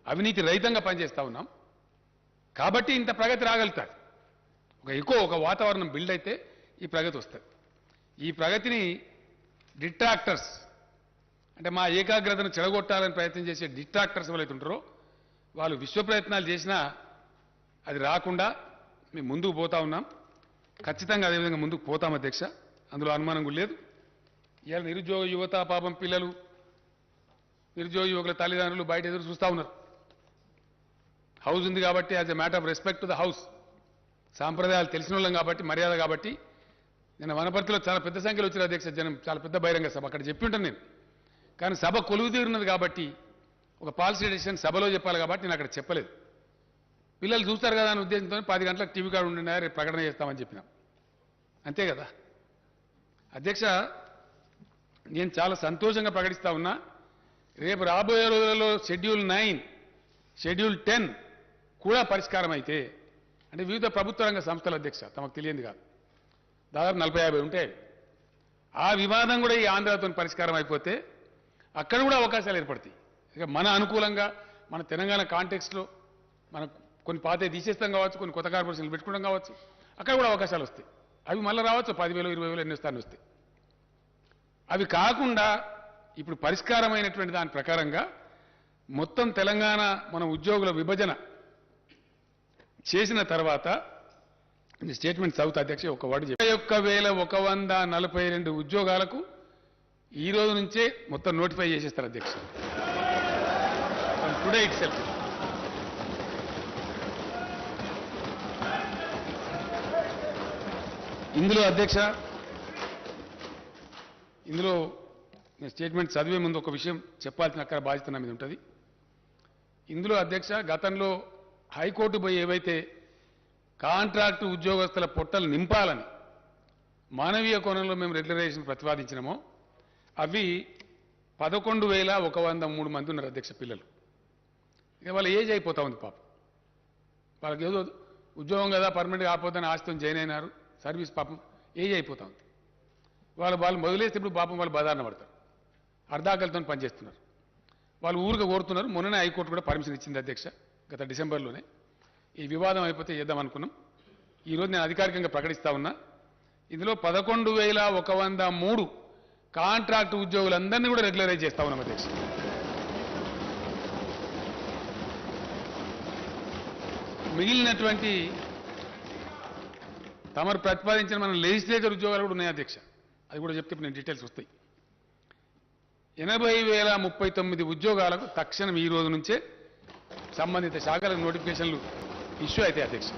అవినీతి రహితంగా పనిచేస్తూ ఉన్నాం కాబట్టి ఇంత ప్రగతి రాగలుగుతారు. ఒక వాతావరణం బిల్డ్ అయితే ఈ ప్రగతి వస్తుంది. ఈ ప్రగతిని డిట్రాక్టర్స్ అంటే మా ఏకాగ్రతను చెడగొట్టాలని ప్రయత్నం చేసే డిట్రాక్టర్స్ ఎవరైతే ఉంటారో వాళ్ళు విశ్వ ప్రయత్నాలు చేసినా అది రాకుండా మేము ముందుకు పోతా ఉన్నాం. ఖచ్చితంగా అదేవిధంగా ముందుకు పోతాం అధ్యక్ష, అందులో అనుమానం కూడా లేదు. ఇవాళ నిరుద్యోగ యువత పాపం పిల్లలు నిరుద్యోగ యువకుల తల్లిదండ్రులు బయట ఎదురు చూస్తూ ఉన్నారు. హౌస్ ఉంది కాబట్టి as a matter of respect to the house, సాంప్రదాయాలు తెలిసిన వాళ్ళం కాబట్టి మర్యాద కాబట్టి నేను వనపర్తిలో చాలా పెద్ద సంఖ్యలో వచ్చిన అధ్యక్ష జనం, చాలా పెద్ద బహిరంగ సభ అక్కడ చెప్పి ఉంటాను నేను. కానీ సభ కొలువు తీరున్నది కాబట్టి ఒక పాలసీ డెసిషన్ సభలో చెప్పాలి కాబట్టి నేను అక్కడ చెప్పలేదు. పిల్లలు చూస్తారు కదా అనే ఉద్దేశంతో 10 గంటలకు టీవీ కార్డు ఉండినా రేపు ప్రకటన చేస్తామని చెప్పినాం, అంతే కదా అధ్యక్ష. నేను చాలా సంతోషంగా ప్రకటిస్తా ఉన్నా, రేపు రాబోయే రోజులలో షెడ్యూల్ 9, షెడ్యూల్ 10 కూడా పరిష్కారం అయితే, అంటే వివిధ ప్రభుత్వ రంగ సంస్థల అధ్యక్ష తమకు తెలియంది కాదు, దాదాపు 40-50 ఉంటాయి. ఆ వివాదం కూడా ఈ ఆంధ్రతో పరిష్కారం అయిపోతే అక్కడ కూడా అవకాశాలు ఏర్పడతాయి. ఇక మన అనుకూలంగా మన తెలంగాణ కాంటెక్స్ట్లో మనం కొన్ని పాతే తీసేస్తాం కావచ్చు, కొన్ని కొత్త కార్పొరేషన్లు పెట్టుకోవడం కావచ్చు, అక్కడ కూడా అవకాశాలు వస్తాయి. అవి మళ్ళీ రావచ్చు 10,000, 20,000 ఎన్ని స్థానం వస్తాయి. అవి కాకుండా ఇప్పుడు పరిష్కారమైనటువంటి దాని ప్రకారంగా మొత్తం తెలంగాణ మన ఉద్యోగుల విభజన చేసిన తర్వాత స్టేట్మెంట్ చదువుతా అధ్యక్ష, ఒక వర్డ్ 21,142 ఉద్యోగాలకు ఈ రోజు నుంచే మొత్తం నోటిఫై చేసేస్తారు అధ్యక్ష, టుడే ఇట్ సెల్ఫ్. ఇందులో అధ్యక్ష, ఇందులో నేను స్టేట్మెంట్ చదివే ముందు ఒక విషయం చెప్పాల్సిన అక్కడ బాధ్యత నా మీద ఉంటుంది. ఇందులో అధ్యక్ష గతంలో హైకోర్టు పోయి ఏవైతే కాంట్రాక్టు ఉద్యోగస్తుల పొట్టలు నింపాలని మానవీయ కోణంలో మేము రెగ్యులరైజేషన్ ప్రతిపాదించినామో అవి 11,103 మంది ఉన్నారు అధ్యక్ష పిల్లలు. ఇక వాళ్ళ ఏజ్ అయిపోతా ఉంది పాపం, వాళ్ళకి ఏదో ఉద్యోగం కదా పర్మనెంట్గా ఆపోతుందని ఆస్తితో జాయిన్ అయినారు, సర్వీస్ పాపం ఏజ్ అయిపోతా ఉంది. వాళ్ళు మొదలేస్తే ఇప్పుడు పాపం వాళ్ళు బదారణ పడతారు, అర్ధాకలతో పనిచేస్తున్నారు. వాళ్ళు ఊరికి కోరుతున్నారు. మొన్ననే హైకోర్టు కూడా పర్మిషన్ ఇచ్చింది అధ్యక్ష, గత డిసెంబర్లోనే. ఈ వివాదం అయిపోతే చేద్దాం అనుకున్నాం. ఈరోజు నేను అధికారికంగా ప్రకటిస్తా ఉన్నా, ఇందులో 11,103 కాంట్రాక్టు ఉద్యోగులందరినీ కూడా రెగ్యులరైజ్ చేస్తా ఉన్నాం అధ్యక్ష. మిగిలినటువంటి తమరు ప్రతిపాదించిన మన లెజిస్లేచర్ ఉద్యోగాలు కూడా ఉన్నాయి అధ్యక్ష, అది కూడా చెప్తే నేను డీటెయిల్స్ వస్తాయి. 80,039 ఉద్యోగాలకు తక్షణం ఈ రోజు నుంచే సంబంధిత శాఖలకు నోటిఫికేషన్లు ఇష్యూ అయితే అధ్యక్ష.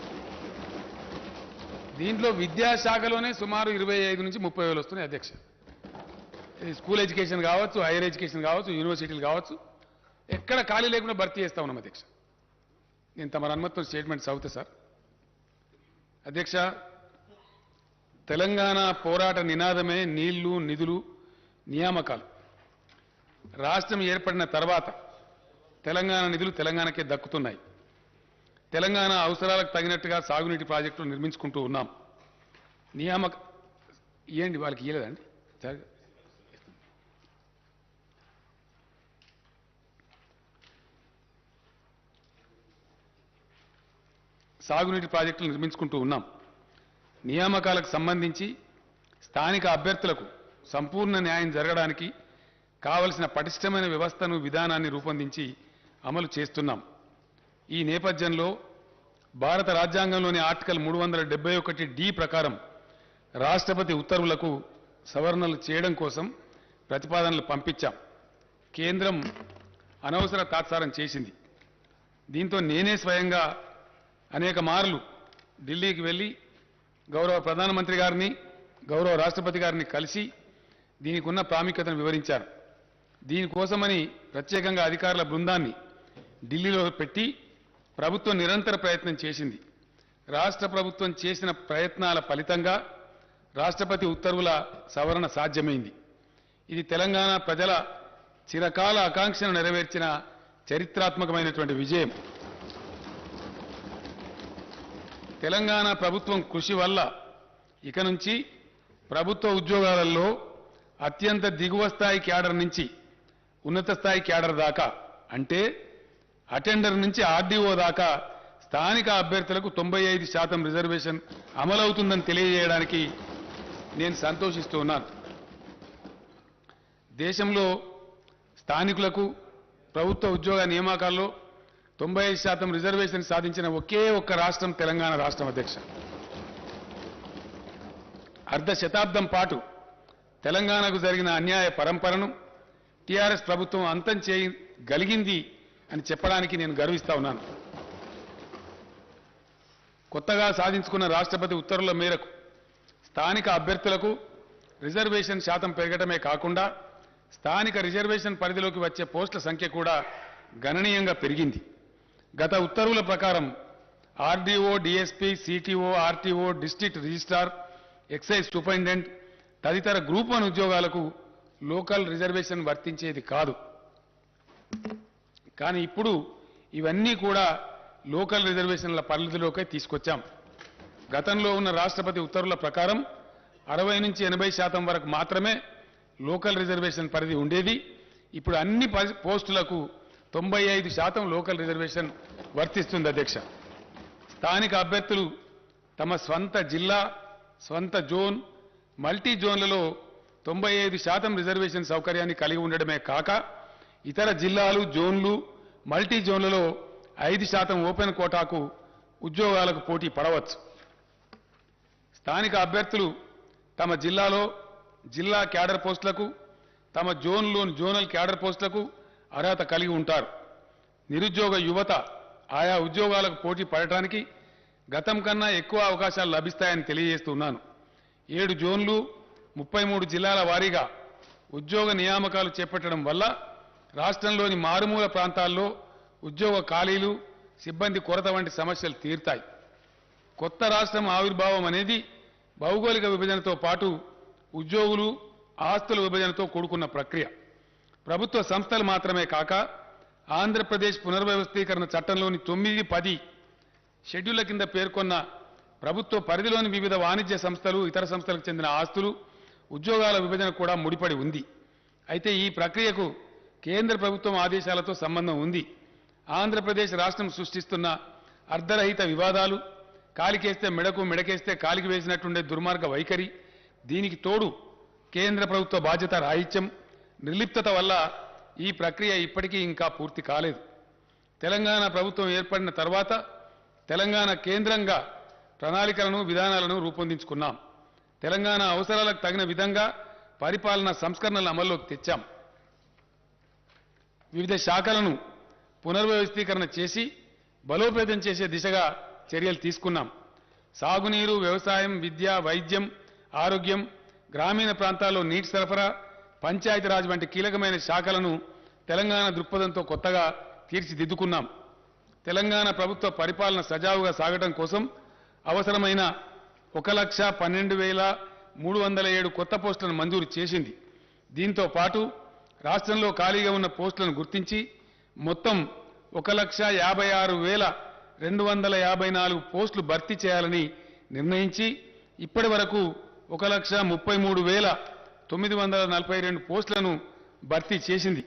దీంట్లో విద్యాశాఖలోనే సుమారు 25 నుంచి 30,000 వస్తున్నాయి అధ్యక్ష. ఇది స్కూల్ ఎడ్యుకేషన్ కావచ్చు, హైయర్ ఎడ్యుకేషన్ కావచ్చు, యూనివర్సిటీలు కావచ్చు, ఎక్కడ ఖాళీ లేకుండా భర్తీ చేస్తా ఉన్నాం అధ్యక్ష. నేను తమ అనుమతితో స్టేట్మెంట్ చదువుతా సార్. అధ్యక్ష, తెలంగాణ పోరాట నినాదమే నీళ్లు, నిధులు, నియామకాలు. రాష్ట్రం ఏర్పడిన తర్వాత తెలంగాణ నిధులు తెలంగాణకే దక్కుతున్నాయి. తెలంగాణ అవసరాలకు తగినట్టుగా సాగునీటి ప్రాజెక్టులు నిర్మించుకుంటూ ఉన్నాం. నియామక ఇవ్వండి, వాళ్ళకి ఇవ్వలేదండి. సాగునీటి ప్రాజెక్టులు నిర్మించుకుంటూ ఉన్నాం. నియామకాలకు సంబంధించి స్థానిక అభ్యర్థులకు సంపూర్ణ న్యాయం జరగడానికి కావలసిన పటిష్టమైన వ్యవస్థను, విధానాన్ని రూపొందించి అమలు చేస్తున్నాం. ఈ నేపథ్యంలో భారత రాజ్యాంగంలోని ఆర్టికల్ 371D ప్రకారం రాష్ట్రపతి ఉత్తర్వులకు సవరణలు చేయడం కోసం ప్రతిపాదనలు పంపించాం. కేంద్రం అనవసర తాత్సారం చేసింది. దీంతో నేనే స్వయంగా అనేక మార్లు ఢిల్లీకి వెళ్ళి గౌరవ ప్రధానమంత్రి గారిని, గౌరవ రాష్ట్రపతి గారిని కలిసి దీనికి ఉన్న ప్రాముఖ్యతను వివరించారు. దీనికోసమని ప్రత్యేకంగా అధికారుల బృందాన్ని ఢిల్లీలో పెట్టి ప్రభుత్వం నిరంతర ప్రయత్నం చేసింది. రాష్ట్ర ప్రభుత్వం చేసిన ప్రయత్నాల ఫలితంగా రాష్ట్రపతి ఉత్తర్వుల సవరణ సాధ్యమైంది. ఇది తెలంగాణ ప్రజల చిరకాల ఆకాంక్షను నెరవేర్చిన చరిత్రాత్మకమైనటువంటి విజయం. తెలంగాణ ప్రభుత్వం కృషి వల్ల ఇక నుంచి ప్రభుత్వ ఉద్యోగాలలో అత్యంత దిగువ స్థాయి క్యాడర్ నుంచి ఉన్నత స్థాయి క్యాడర్ దాకా, అంటే అటెండర్ నుంచి ఆర్డీఓ దాకా స్థానిక అభ్యర్థులకు 95% రిజర్వేషన్ అమలవుతుందని తెలియజేయడానికి నేను సంతోషిస్తూ ఉన్నాను. దేశంలో స్థానికులకు ప్రభుత్వ ఉద్యోగ నియామకాల్లో 95% రిజర్వేషన్ సాధించిన ఒకే ఒక్క రాష్ట్రం తెలంగాణ రాష్ట్రం అధ్యక్ష. అర్ధ శతాబ్దం పాటు తెలంగాణకు జరిగిన అన్యాయ పరంపరను టీఆర్ఎస్ ప్రభుత్వం అంతం చేయగలిగింది అని చెప్పడానికి నేను గర్విస్తా ఉన్నాను. కొత్తగా సాధించుకున్న రాష్ట్రపతి ఉత్తర్వుల మేరకు స్థానిక అభ్యర్థులకు రిజర్వేషన్ శాతం పెరగటమే కాకుండా స్థానిక రిజర్వేషన్ పరిధిలోకి వచ్చే పోస్టుల సంఖ్య కూడా గణనీయంగా పెరిగింది. గత ఉత్తర్వుల ప్రకారం RDO, DSP, CTO, RTO, district registrar, excise superintendent తదితర గ్రూప్ 1 ఉద్యోగాలకు లోకల్ రిజర్వేషన్ వర్తించేది కాదు. కానీ ఇప్పుడు ఇవన్నీ కూడా లోకల్ రిజర్వేషన్ల పరిధిలోకి తీసుకొచ్చాం. గతంలో ఉన్న రాష్ట్రపతి ఉత్తర్వుల ప్రకారం 60 నుంచి 80% వరకు మాత్రమే లోకల్ రిజర్వేషన్ పరిధి ఉండేది. ఇప్పుడు అన్ని పోస్టులకు 95% లోకల్ రిజర్వేషన్ వర్తిస్తుంది అధ్యక్ష. స్థానిక అభ్యర్థులు తమ స్వంత జిల్లా, స్వంత జోన్, మల్టీ జోన్లలో 95% రిజర్వేషన్ సౌకర్యాన్ని కలిగి ఉండడమే కాక ఇతర జిల్లాలు, జోన్లు, మల్టీ జోన్లలో 5% ఓపెన్ కోటాకు ఉద్యోగాలకు పోటీ పడవచ్చు. స్థానిక అభ్యర్థులు తమ జిల్లాలో జిల్లా క్యాడర్ పోస్టులకు, తమ జోన్లోని జోనల్ క్యాడర్ పోస్టులకు అర్హత కలిగి ఉంటారు. నిరుద్యోగ యువత ఆయా ఉద్యోగాలకు పోటీ పడటానికి గతం కన్నా ఎక్కువ అవకాశాలు లభిస్తాయని తెలియజేస్తున్నాను. 7 జోన్లు, 33 జిల్లాల వారీగా ఉద్యోగ నియామకాలు చేపట్టడం వల్ల రాష్ట్రంలోని మారుమూల ప్రాంతాల్లో ఉద్యోగ ఖాళీలు, సిబ్బంది కొరత వంటి సమస్యలు తీరుతాయి. కొత్త రాష్ట్రం ఆవిర్భావం అనేది భౌగోళిక విభజనతో పాటు ఉద్యోగులు, ఆస్తుల విభజనతో కూడుకున్న ప్రక్రియ. ప్రభుత్వ సంస్థలు మాత్రమే కాక ఆంధ్రప్రదేశ్ పునర్వ్యవస్థీకరణ చట్టంలోని 9, 10 షెడ్యూళ్ల కింద పేర్కొన్న ప్రభుత్వ పరిధిలోని వివిధ వాణిజ్య సంస్థలు, ఇతర సంస్థలకు చెందిన ఆస్తులు, ఉద్యోగాల విభజన కూడా ముడిపడి ఉంది. అయితే ఈ ప్రక్రియకు కేంద్ర ప్రభుత్వం ఆదేశాలతో సంబంధం ఉంది. ఆంధ్రప్రదేశ్ రాష్ట్రం సృష్టిస్తున్న అర్ధరహిత వివాదాలు, కాలికేస్తే మెడకు, మెడకేస్తే కాలికి వేసినట్టుండే దుర్మార్గ వైఖరి, దీనికి తోడు కేంద్ర ప్రభుత్వ బాధ్యత రాహిత్యం, నిర్లిప్తత వల్ల ఈ ప్రక్రియ ఇప్పటికీ ఇంకా పూర్తి కాలేదు. తెలంగాణ ప్రభుత్వం ఏర్పడిన తర్వాత తెలంగాణ కేంద్రంగా ప్రణాళికలను, విధానాలను రూపొందించుకున్నాం. తెలంగాణ అవసరాలకు తగిన విధంగా పరిపాలన సంస్కరణలను అమల్లోకి తెచ్చాం. వివిధ శాఖలను పునర్వ్యవస్థీకరణ చేసి బలోపేతం చేసే దిశగా చర్యలు తీసుకున్నాం. సాగునీరు, వ్యవసాయం, విద్య, వైద్యం, ఆరోగ్యం, గ్రామీణ ప్రాంతాల్లో నీటి సరఫరా, పంచాయతీరాజ్ వంటి కీలకమైన శాఖలను తెలంగాణ దృక్పథంతో కొత్తగా తీర్చిదిద్దుకున్నాం. తెలంగాణ ప్రభుత్వ పరిపాలన సజావుగా సాగడం కోసం అవసరమైన 1,12,307 కొత్త పోస్టులను మంజూరు చేసింది. దీంతో పాటు రాష్ట్రంలో ఖాళీగా ఉన్న పోస్టులను గుర్తించి మొత్తం 1,56,254 పోస్టులు భర్తీ చేయాలని నిర్ణయించి ఇప్పటి వరకు 1,33,942 పోస్టులను భర్తీ చేసింది.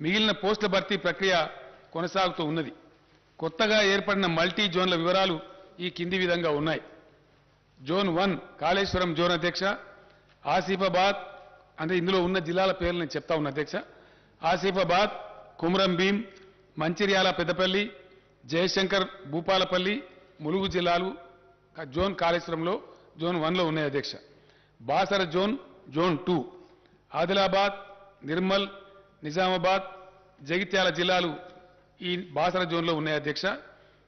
మిగిలిన పోస్టుల భర్తీ ప్రక్రియ కొనసాగుతూ ఉన్నది. కొత్తగా ఏర్పడిన మల్టీ జోన్ల వివరాలు ఈ కింది విధంగా ఉన్నాయి. జోన్ 1 కాళేశ్వరం జోన్ అధ్యక్ష, ఆసిఫాబాద్, అంటే ఇందులో ఉన్న జిల్లాల పేర్లు నేను చెప్తా ఉన్నా అధ్యక్ష. ఆసిఫాబాద్, కుమ్రం భీం, మంచిర్యాల, పెద్దపల్లి, జయశంకర్, భూపాలపల్లి, ములుగు జిల్లాలు జోన్ కాళేశ్వరంలో జోన్ 1లో ఉన్నాయి అధ్యక్ష. బాసర జోన్, జోన్ 2, ఆదిలాబాద్, నిర్మల్, నిజామాబాద్, జగిత్యాల జిల్లాలు ఈ బాసర జోన్లో ఉన్నాయి అధ్యక్ష.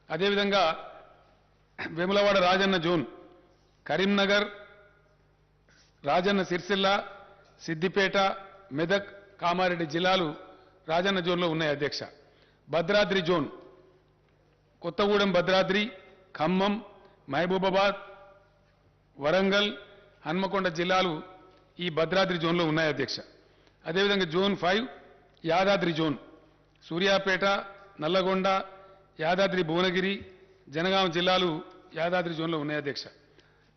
అదేవిధంగా వేములవాడ రాజన్న జోన్, కరీంనగర్, రాజన్న సిరిసిల్ల, సిద్దిపేట, మెదక్, కామారెడ్డి జిల్లాలు రాజన్న జోన్లో ఉన్నాయి అధ్యక్ష. భద్రాద్రి జోన్, కొత్తగూడెం భద్రాద్రి, ఖమ్మం, మహబూబాబాద్, వరంగల్, హన్మకొండ జిల్లాలు ఈ భద్రాద్రి జోన్లో ఉన్నాయి అధ్యక్ష. అదేవిధంగా జోన్ 5 యాదాద్రి జోన్, సూర్యాపేట, నల్లగొండ, యాదాద్రి భువనగిరి, జనగాం జిల్లాలు యాదాద్రి జోన్లో ఉన్నాయి అధ్యక్ష.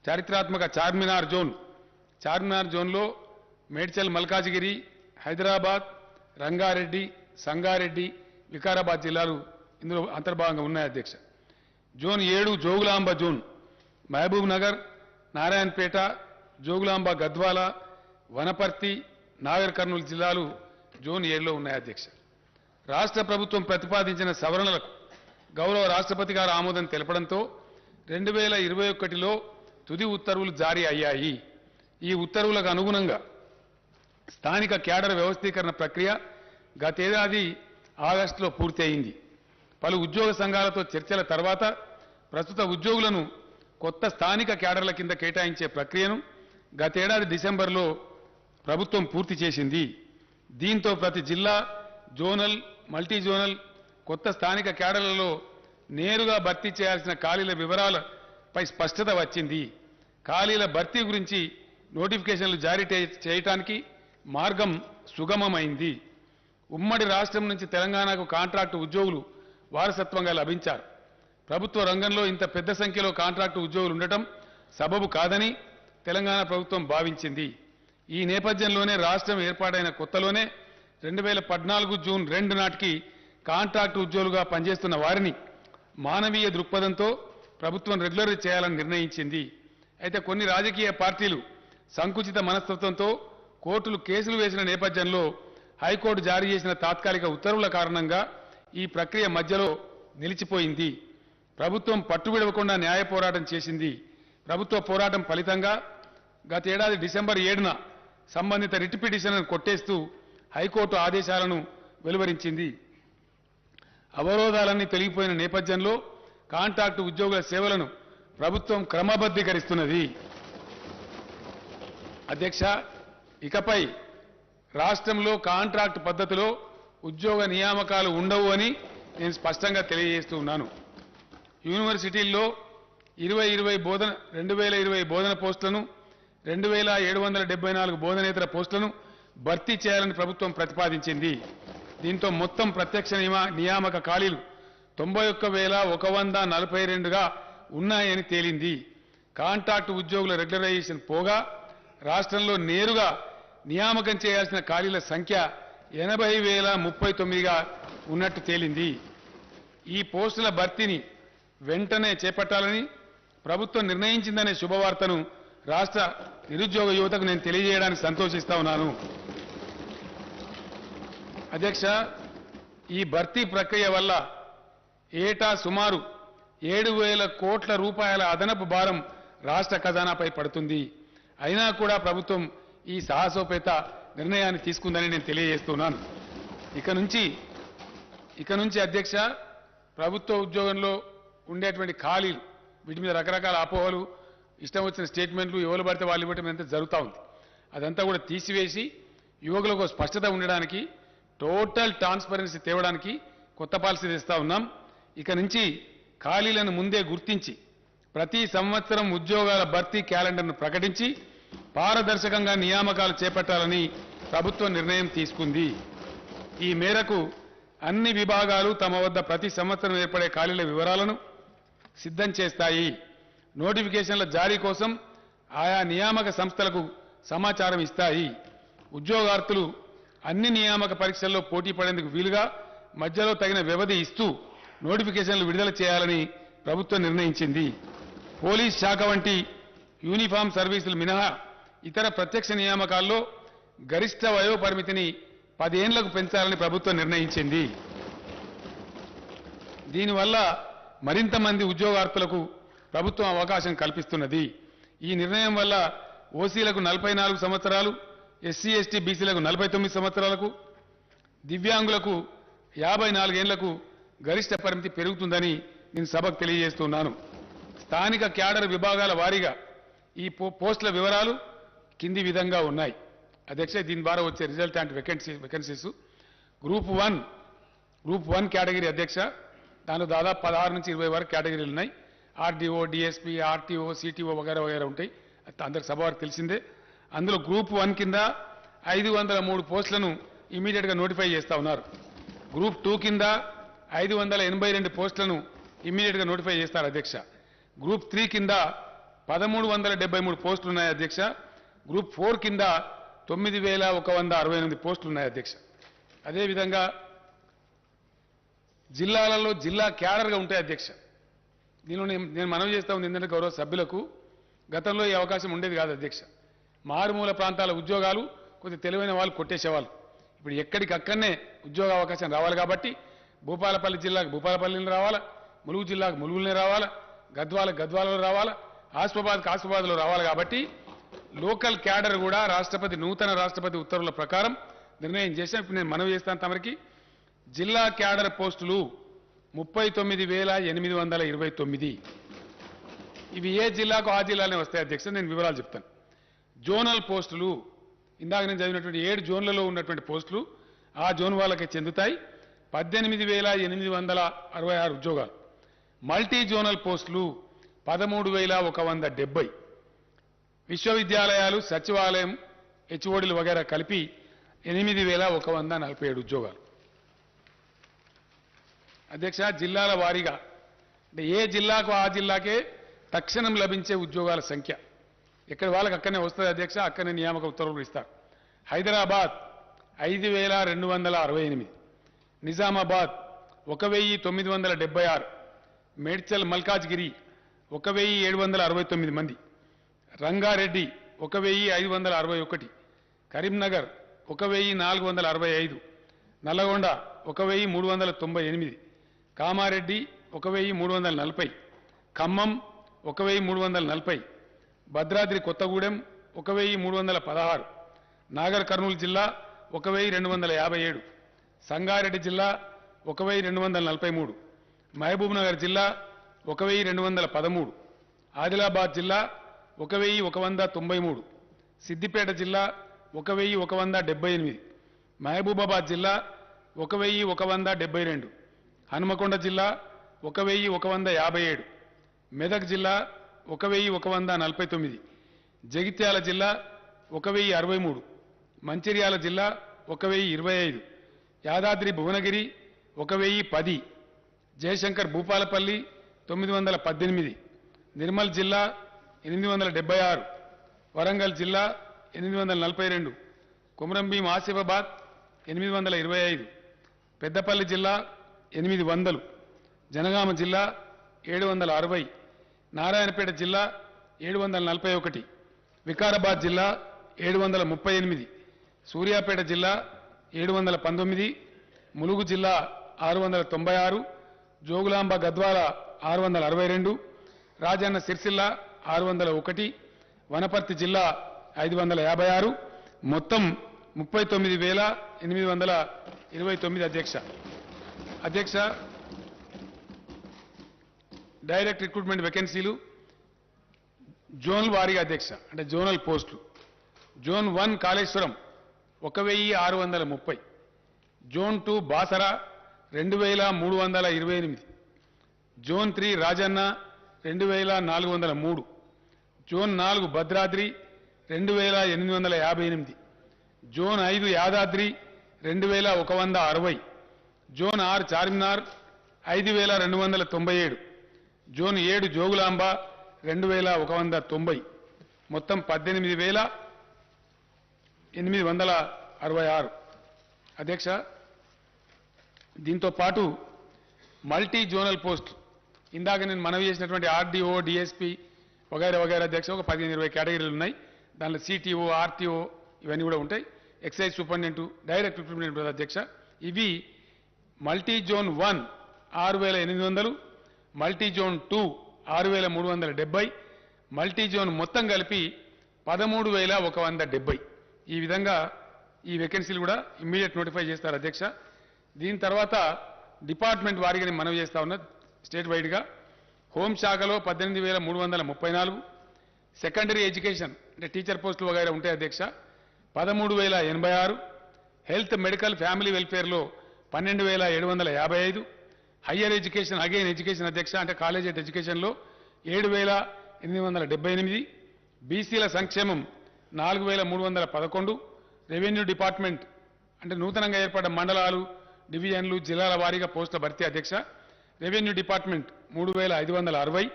చారిత్రాత్మక చార్మినార్ జోన్, చార్మినార్ జోన్లో మేడ్చల్, మల్కాజిగిరి, హైదరాబాద్, రంగారెడ్డి, సంగారెడ్డి, వికారాబాద్ జిల్లాలు ఇందులో అంతర్భాగంగా ఉన్నాయి అధ్యక్ష. జోన్ 7 జోగులాంబ జోన్ మహబూబ్ నగర్, నారాయణపేట, జోగులాంబ గద్వాల, వనపర్తి, నాగర్ కర్నూలు జిల్లాలు జోన్ 7లో ఉన్నాయి అధ్యక్ష. రాష్ట్ర ప్రభుత్వం ప్రతిపాదించిన సవరణలకు గౌరవ రాష్ట్రపతి గారు ఆమోదం తెలపడంతో 2021లో తుది ఉత్తర్వులు జారీ అయ్యాయి. ఈ ఉత్తర్వులకు అనుగుణంగా స్థానిక క్యాడర్ వ్యవస్థీకరణ ప్రక్రియ గతేడాది ఆగస్టులో పూర్తి అయింది. పలు ఉద్యోగ సంఘాలతో చర్చల తర్వాత ప్రస్తుత ఉద్యోగులను కొత్త స్థానిక క్యాడర్ల కింద కేటాయించే ప్రక్రియను గతేడాది డిసెంబర్లో ప్రభుత్వం పూర్తి చేసింది. దీంతో ప్రతి జిల్లా, జోనల్, మల్టీ జోనల్ కొత్త స్థానిక క్యాడర్లలో నేరుగా భర్తీ చేయాల్సిన ఖాళీల వివరాలపై స్పష్టత వచ్చింది. ఖాళీల భర్తీ గురించి నోటిఫికేషన్లు జారీ చేయడానికి మార్గం సుగమమైంది. ఉమ్మడి రాష్ట్రం నుంచి తెలంగాణకు కాంట్రాక్టు ఉద్యోగులు వారసత్వంగా లభించారు. ప్రభుత్వ రంగంలో ఇంత పెద్ద సంఖ్యలో కాంట్రాక్టు ఉద్యోగులు ఉండటం సబబు కాదని తెలంగాణ ప్రభుత్వం భావించింది. ఈ నేపథ్యంలోనే రాష్ట్రం ఏర్పాటైన కొత్తలోనే 2014 జూన్ 2 నాటికి కాంట్రాక్టు ఉద్యోగులుగా పనిచేస్తున్న వారిని మానవీయ దృక్పథంతో ప్రభుత్వం రెగ్యులర్ చేయాలని నిర్ణయించింది. అయితే కొన్ని రాజకీయ పార్టీలు సంకుచిత మనస్తత్వంతో కోర్టులు కేసులు వేసిన నేపథ్యంలో హైకోర్టు జారీ చేసిన తాత్కాలిక ఉత్తర్వుల కారణంగా ఈ ప్రక్రియ మధ్యలో నిలిచిపోయింది. ప్రభుత్వం పట్టువిడవకుండా న్యాయ పోరాటం చేసింది. ప్రభుత్వ పోరాటం ఫలితంగా గతేడాది డిసెంబర్ 7న సంబంధిత రిట్ పిటిషన్లను కొట్టేస్తూ హైకోర్టు ఆదేశాలను వెలువరించింది. అవరోధాలన్నీ తొలగిపోయిన నేపథ్యంలో కాంట్రాక్టు ఉద్యోగుల సేవలను ప్రభుత్వం క్రమబద్ధీకరిస్తున్నది. అధ్యక్ష, ఇకపై రాష్ట్రంలో కాంట్రాక్టు పద్ధతిలో ఉద్యోగ నియామకాలు ఉండవు అని నేను స్పష్టంగా తెలియజేస్తూ ఉన్నాను. యూనివర్సిటీల్లో 2020 బోధన పోస్టులను, 2774 బోధనేతర పోస్టులను భర్తీ చేయాలని ప్రభుత్వం ప్రతిపాదించింది. దీంతో మొత్తం ప్రత్యక్ష నియామక ఖాళీలు 91,142గా ఉన్నాయని తేలింది. కాంట్రాక్టు ఉద్యోగుల రెగ్యులరైజేషన్ పోగా రాష్ట్రంలో నేరుగా నియామకం చేయాల్సిన ఖాళీల సంఖ్య 80,039గా ఉన్నట్టు తేలింది. ఈ పోస్టుల భర్తీని వెంటనే చేపట్టాలని ప్రభుత్వం నిర్ణయించిందనే శుభవార్తను రాష్ట్ర నిరుద్యోగ యువతకు నేను తెలియజేయడానికి సంతోషిస్తా ఉన్నాను. అధ్యక్ష, ఈ భర్తీ ప్రక్రియ వల్ల ఏటా సుమారు 7,000 కోట్ల రూపాయల అదనపు భారం రాష్ట్ర ఖజానాపై పడుతుంది. అయినా కూడా ప్రభుత్వం ఈ సాహసోపేత నిర్ణయాన్ని తీసుకుందని నేను తెలియజేస్తున్నాను. ఇక నుంచి అధ్యక్ష, ప్రభుత్వ ఉద్యోగంలో ఉండేటువంటి ఖాళీలు, వీటి మీద రకరకాల అపోహలు, ఇష్టం వచ్చిన స్టేట్మెంట్లు, ఎవరు పడితే వాళ్ళు ఇవ్వటం అంతా జరుగుతూ ఉంది. అదంతా కూడా తీసివేసి యువకులకు స్పష్టత ఉండడానికి, టోటల్ ట్రాన్స్పరెన్సీ తేవడానికి కొత్త పాలసీ తెస్తా ఉన్నాం. ఇక నుంచి ఖాళీలను ముందే గుర్తించి ప్రతి సంవత్సరం ఉద్యోగాల భర్తీ క్యాలెండర్ను ప్రకటించి పారదర్శకంగా నియామకాలు చేపట్టాలని ప్రభుత్వం నిర్ణయం తీసుకుంది. ఈ మేరకు అన్ని విభాగాలు తమ వద్ద ప్రతి సంవత్సరం ఏర్పడే ఖాళీల వివరాలను సిద్ధం చేస్తాయి. నోటిఫికేషన్ల జారీ కోసం ఆయా నియామక సంస్థలకు సమాచారం ఇస్తాయి. ఉద్యోగార్థులు అన్ని నియామక పరీక్షల్లో పోటీ పడేందుకు వీలుగా మధ్యలో తగిన వ్యవధి ఇస్తూ నోటిఫికేషన్లు విడుదల చేయాలని ప్రభుత్వం నిర్ణయించింది. పోలీస్ శాఖ వంటి యూనిఫామ్ సర్వీసులు మినహా ఇతర ప్రత్యక్ష నియామకాల్లో గరిష్ట వయో పరిమితిని 10 ఏళ్లకు పెంచాలని ప్రభుత్వం నిర్ణయించింది. దీనివల్ల మరింత మంది ఉద్యోగార్థులకు ప్రభుత్వం అవకాశం కల్పిస్తున్నది. ఈ నిర్ణయం వల్ల ఓసీలకు 44 సంవత్సరాలు, ఎస్సీ ఎస్టీ బీసీలకు 49 సంవత్సరాలకు, దివ్యాంగులకు 54 ఏళ్లకు గరిష్ట పరిమితి పెరుగుతుందని నేను సభకు తెలియజేస్తున్నాను. స్థానిక క్యాడర్ విభాగాల వారీగా ఈ పోస్టుల వివరాలు కింది విధంగా ఉన్నాయి. అధ్యక్ష, దీని ద్వారా వచ్చే రిజల్టాంట్ వేకెన్సీస్ గ్రూప్ 1 కేటగిరీ అధ్యక్ష, దానిలో దాదాపు 16 నుంచి 20 వరకు కేటగిరీలు ఉన్నాయి. ఆర్డీఓ, డిఎస్పీ, ఆర్టీఓ, సిటీఓ వగైరా వగైరా ఉంటాయి. అందరికి సభ వారికి తెలిసిందే. అందులో గ్రూప్ 1 కింద 503 పోస్టులను ఇమీడియట్గా నోటిఫై చేస్తా ఉన్నారు. గ్రూప్ 2 కింద 582 పోస్టులను ఇమీడియట్గా నోటిఫై చేస్తారు అధ్యక్ష. గ్రూప్ 3 కింద 1373 పోస్టులు ఉన్నాయి అధ్యక్ష. గ్రూప్ 4 కింద 9168 పోస్టులు ఉన్నాయి అధ్యక్ష. అదేవిధంగా జిల్లాలలో జిల్లా క్యాడర్గా ఉంటాయి అధ్యక్ష. దీనిలో నేను మనవి చేస్తా ఉంది ఏంటంటే గౌరవ సభ్యులకు గతంలో ఈ అవకాశం ఉండేది కాదు అధ్యక్ష. మారుమూల ప్రాంతాల ఉద్యోగాలు కొద్ది తెలివైన వాళ్ళు కొట్టేసేవాళ్ళు. ఇప్పుడు ఎక్కడికక్కడనే ఉద్యోగ అవకాశం రావాలి కాబట్టి భూపాలపల్లి జిల్లాకు భూపాలపల్లిని రావాలా, ములుగు జిల్లాకు ములుగులనే రావాలా, గద్వాలలో రావాలా, ఆసిఫాబాద్లో రావాలి. కాబట్టి లోకల్ క్యాడర్ కూడా నూతన రాష్ట్రపతి ఉత్తర్వుల ప్రకారం నిర్ణయం చేశాం. ఇప్పుడు నేను మనవి చేస్తాను తమరికి. జిల్లా క్యాడర్ పోస్టులు 39,829. ఇవి ఏ జిల్లాకు ఆ జిల్లానే వస్తాయి అధ్యక్ష. నేను వివరాలు చెప్తాను. జోనల్ పోస్టులు ఇందాక నేను చదివినటువంటి 7 జోన్లలో ఉన్నటువంటి పోస్టులు ఆ జోన్ వాళ్ళకి చెందుతాయి. 18,866 ఉద్యోగాలు. మల్టీ జోనల్ పోస్టులు 13,170. విశ్వవిద్యాలయాలు, సచివాలయం, హెచ్ఓడీలు వగైరా కలిపి 8,147 ఉద్యోగాలు. అధ్యక్ష, జిల్లాల వారీగా అంటే ఏ జిల్లాకు ఆ జిల్లాకే తక్షణం లభించే ఉద్యోగాల సంఖ్య ఎక్కడి వాళ్ళకి అక్కడనే వస్తుంది అధ్యక్ష. అక్కడనే నియామక ఉత్తర్వులు ఇస్తారు. హైదరాబాద్ 5,268, నిజామాబాద్ 1,976, మేడ్చల్ మల్కాజ్గిరి 1,769 మంది, రంగారెడ్డి 1,561, కరీంనగర్ 1,465, నల్లగొండ 1,398, కామారెడ్డి 1,340, ఖమ్మం 1,340, భద్రాద్రి కొత్తగూడెం 1,316, నాగర్ కర్నూలు జిల్లా 1,257, సంగారెడ్డి జిల్లా 1,243, మహబూబ్ నగర్ జిల్లా 1,213, ఆదిలాబాద్ జిల్లా 1,193, సిద్దిపేట జిల్లా 1,178, మహబూబాబాద్ జిల్లా 1,172, హనుమకొండ జిల్లా 1,157, మెదక్ జిల్లా 1,149, జగిత్యాల జిల్లా 1,063, మంచిర్యాల జిల్లా 1,025, యాదాద్రి భువనగిరి 1,010, జయశంకర్ భూపాలపల్లి 918, నిర్మల్ జిల్లా 876, వరంగల్ జిల్లా 842, కుమ్రంభీం ఆసిఫాబాద్ 825, పెద్దపల్లి జిల్లా 800, జనగామ జిల్లా 760, నారాయణపేట జిల్లా 741, వికారాబాద్ జిల్లా 738, సూర్యాపేట జిల్లా 719, ములుగు జిల్లా 696, జోగులాంబ గద్వాల 662, రాజన్న సిరిసిల్ల 601, వనపర్తి జిల్లా 556, మొత్తం 39,829 అధ్యక్ష. డైరెక్ట్ రిక్రూట్మెంట్ వేకెన్సీలు జోన్ వారీగా అధ్యక్ష, అంటే జోనల్ పోస్టులు. Zone 1 Kaleshwaram 1,630, zone 2 Basara 2,328, zone 3 Rajanna 2,403, zone 4 Bhadradri 2,858, zone 5 Yadadri 2,160, zone 6 Charminar 5,297, zone 7 Jogulamba 2,190, మొత్తం 18,866 అధ్యక్ష. దీంతో పాటు మల్టీ జోనల్ పోస్ట్ ఇందాక నేను మనవి చేసినటువంటి ఆర్డీఓ, డిఎస్పీ వగైరా అధ్యక్ష ఒక 15-20 కేటగిరీలు ఉన్నాయి. దానిలో సిటీఓ, ఆర్టీఓ ఇవన్నీ కూడా ఉంటాయి. ఎక్సైజ్ సూపరింటెండెంట్, డైరెక్ట్ రిక్రూట్మెంట్ అధ్యక్ష. ఇవి multi zone 1 6,800, multi zone 2 6,370, multi zone మొత్తం కలిపి 13,170. ఈ విధంగా ఈ వేకెన్సీలు కూడా ఇమ్మీడియట్ నోటిఫై చేస్తారు అధ్యక్ష. దీని తర్వాత డిపార్ట్మెంట్ వారీగా నేను మనవి చేస్తా ఉన్నా. స్టేట్ వైడ్గా హోంశాఖలో 18,334, సెకండరీ ఎడ్యుకేషన్ అంటే టీచర్ పోస్టులు వగైరా ఉంటాయి అధ్యక్ష 13,086, హెల్త్ మెడికల్ ఫ్యామిలీ వెల్ఫేర్లో 12,755, హయ్యర్ ఎడ్యుకేషన్ ఎడ్యుకేషన్ అధ్యక్ష అంటే కాలేజ్ ఎడ్యుకేషన్లో 7,878, బీసీల సంక్షేమం 4,311, రెవెన్యూ డిపార్ట్మెంట్ అంటే నూతనంగా ఏర్పడ్డ మండలాలు, డివిజన్లు, జిల్లాల వారీగా పోస్టుల భర్తీ అధ్యక్ష. Revenue department 3,560,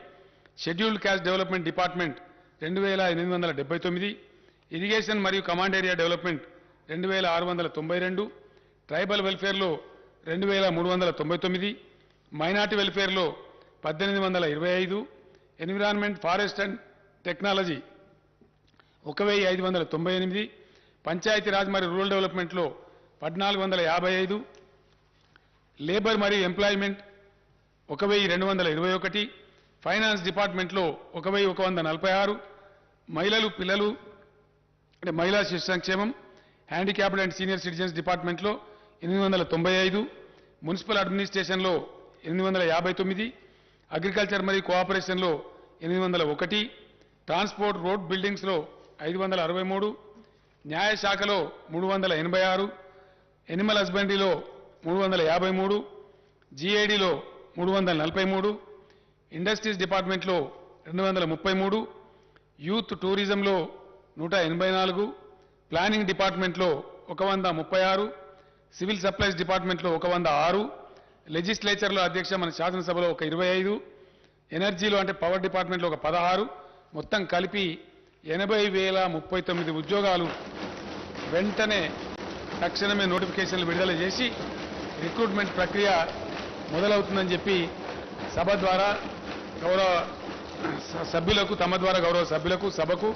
scheduled caste development department 2,879, irrigation మరియు కమాండ్ ఏరియా డెవలప్మెంట్ 2,692, ట్రైబల్ వెల్ఫేర్లో 2399, మైనార్టీ వెల్ఫేర్లో 1825, environment forest and technology 1598, Panchayati Raj మరియు రూరల్ డెవలప్మెంట్లో 1455, లేబర్ మరియు ఎంప్లాయ్మెంట్ 1221, ఫైనాన్స్ డిపార్ట్మెంట్లో 1146, మహిళలు పిల్లలు అంటే మహిళా శిశు సంక్షేమం, హ్యాండిక్యాప్డ్ అండ్ సీనియర్ సిటిజన్స్ డిపార్ట్మెంట్లో 895, మున్సిపల్ అడ్మినిస్ట్రేషన్లో 859, అగ్రికల్చర్ మరియు కోఆపరేషన్లో 801, ట్రాన్స్పోర్ట్ రోడ్ బిల్డింగ్స్లో 563, న్యాయశాఖలో 386, ఎనిమల్ హస్బెండరీలో 353, జీఐడీలో 343, ఇండస్ట్రీస్ డిపార్ట్మెంట్లో 233, యూత్ టూరిజంలో 184, ప్లానింగ్ డిపార్ట్మెంట్లో 136, సివిల్ సప్లైస్ డిపార్ట్మెంట్లో 106, లెజిస్లేచర్లో అధ్యక్ష మన శాసనసభలో 25, ఎనర్జీలో అంటే పవర్ డిపార్ట్మెంట్లో 16, మొత్తం కలిపి 80,039 ఉద్యోగాలు వెంటనే తక్షణమే నోటిఫికేషన్లు విడుదల చేసి రిక్రూట్మెంట్ ప్రక్రియ మొదలవుతుందని చెప్పి సభ ద్వారా గౌరవ సభ్యులకు తమ ద్వారా గౌరవ సభ్యులకు సభకు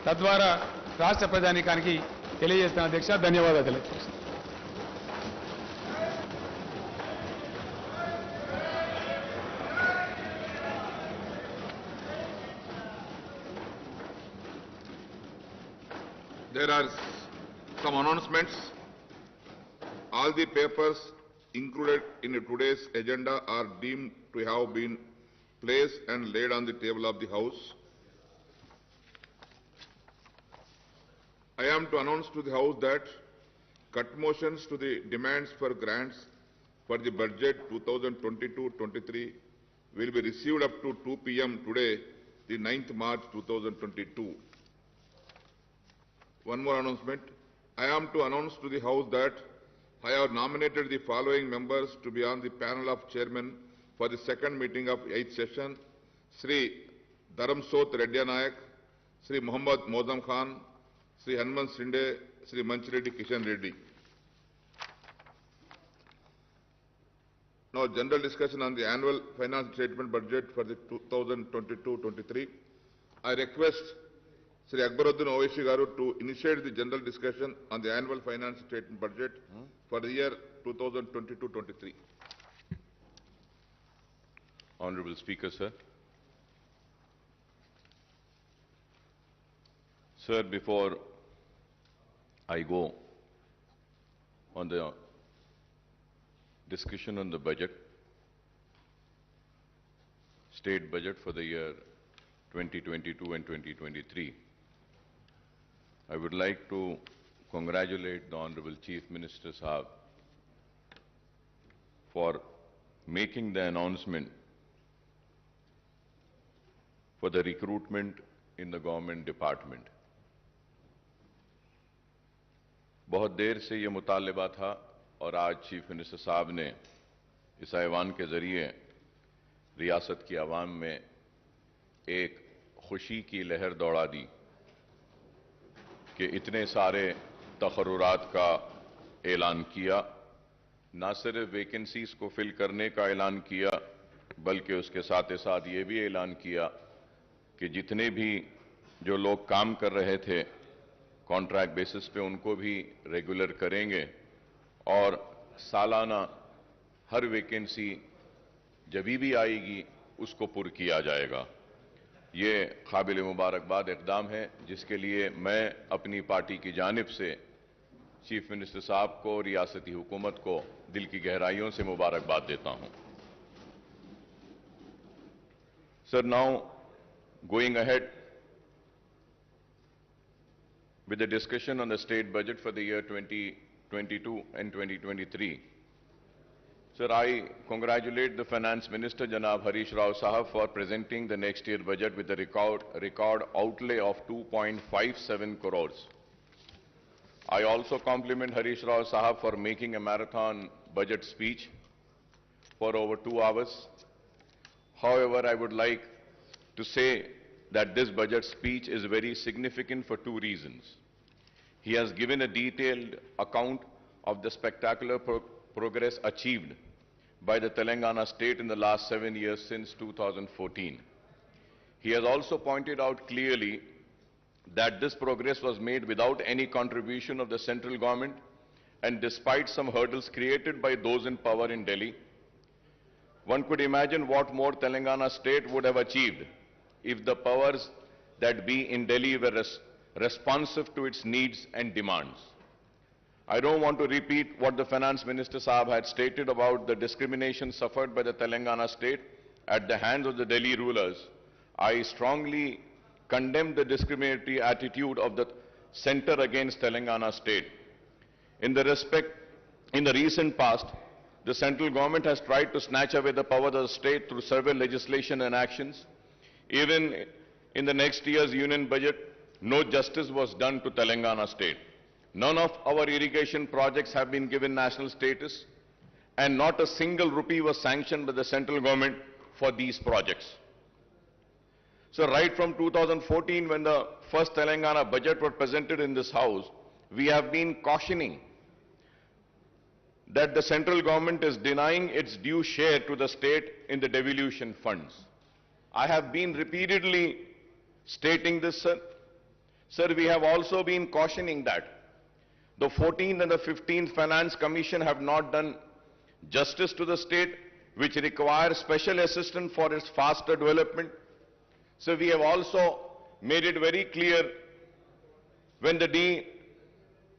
తద్వారా రాష్ట్ర ప్రజానీకానికి తెలియజేస్తున్న అధ్యక్ష. ధన్యవాదాలు తెలియజేస్తున్నాను. There are some announcements. All the papers included in today's agenda are deemed to have been placed and laid on the table of the House. I am to announce to the House that cut motions to the demands for grants for the budget 2022-23 will be received up to 2 p.m. today, the 9th March 2022. One more announcement. I am to announce to the House that I have nominated the following members to be on the panel of chairmen for the second meeting of 8th session: Sri Dharamsot Reddy Nayak, Sri Muhammad Mozam Khan, Sri Hanuman Sinde, Sri Manchireddy Kishan Reddy. Now, general discussion on the annual finance statement budget for the 2022-23. I request Sri Akbaruddin Owaisi Garu to initiate the general discussion on the annual finance statement budget for the year 2022-23. Honorable Speaker, sir. Sir, before I go on the discussion on the budget, state budget for the year 2022 and 2023, I would like to congratulate the Honorable Chief Minister Sahab for making the announcement for the recruitment in the government department. बहुत देर से ये मुतालबा था और आज chief minister साहब ने इस ऐवान के जरिए रियासत की आवाम में एक खुशी की लहर दौड़ा दी कि इतने सारे तकर्रुरात का ऐलान किया, न सिर्फ वैकेंसीज को फिल करने का ऐलान किया बल्कि उसके साथ ही साथ ये भी ऐलान किया कि जितने भी जो लोग काम कर रहे थे कॉन्ट्रैक्ट बेसिस पे उनको भी रेगुलर करेंगे और सालाना हर वैकेंसी जब भी आएगी उसको पुर किया जाएगा। ये काबिल मुबारकबाद इक़दाम है जिसके लिए मैं अपनी पार्टी की जानिब से चीफ मिनिस्टर साहब को, रियासती हुकूमत को दिल की गहराइयों से मुबारकबाद देता हूं। Sir, now going ahead with the discussion on the state budget for the year 2022 and 2023. Sir, I congratulate the Finance Minister, Janab Harish Rao Sahab, for presenting the next year budget with a record outlay of 2.57 crores. I also compliment Harish Rao Sahab for making a marathon budget speech for over 2 hours. However, I would like to say that this budget speech is very significant for 2 reasons. He has given a detailed account of the spectacular progress achieved by the Telangana state in the last 7 years since 2014. He has also pointed out clearly that this progress was made without any contribution of the central government and despite some hurdles created by those in power in Delhi. One could imagine what more Telangana state would have achieved if the powers that be in Delhi were responsive to its needs and demands. I don't want to repeat what the Finance Minister Saab had stated about the discrimination suffered by the Telangana state at the hands of the Delhi rulers. I strongly condemn the discriminatory attitude of the centre against Telangana state. In the recent past, the central government has tried to snatch away the power of the state through several legislation and actions. Even in the next year's union budget, no justice was done to Telangana state. None of our irrigation projects have been given national status, and not a single rupee was sanctioned by the central government for these projects. So right from 2014, when the first Telangana budget was presented in this house, we have been cautioning that the central government is denying its due share to the state in the devolution funds. I have been repeatedly stating this, sir. Sir, we have also been cautioning that the 14th and the 15th Finance Commission have not done justice to the state, which requires special assistance for its faster development. So we have also made it very clear when the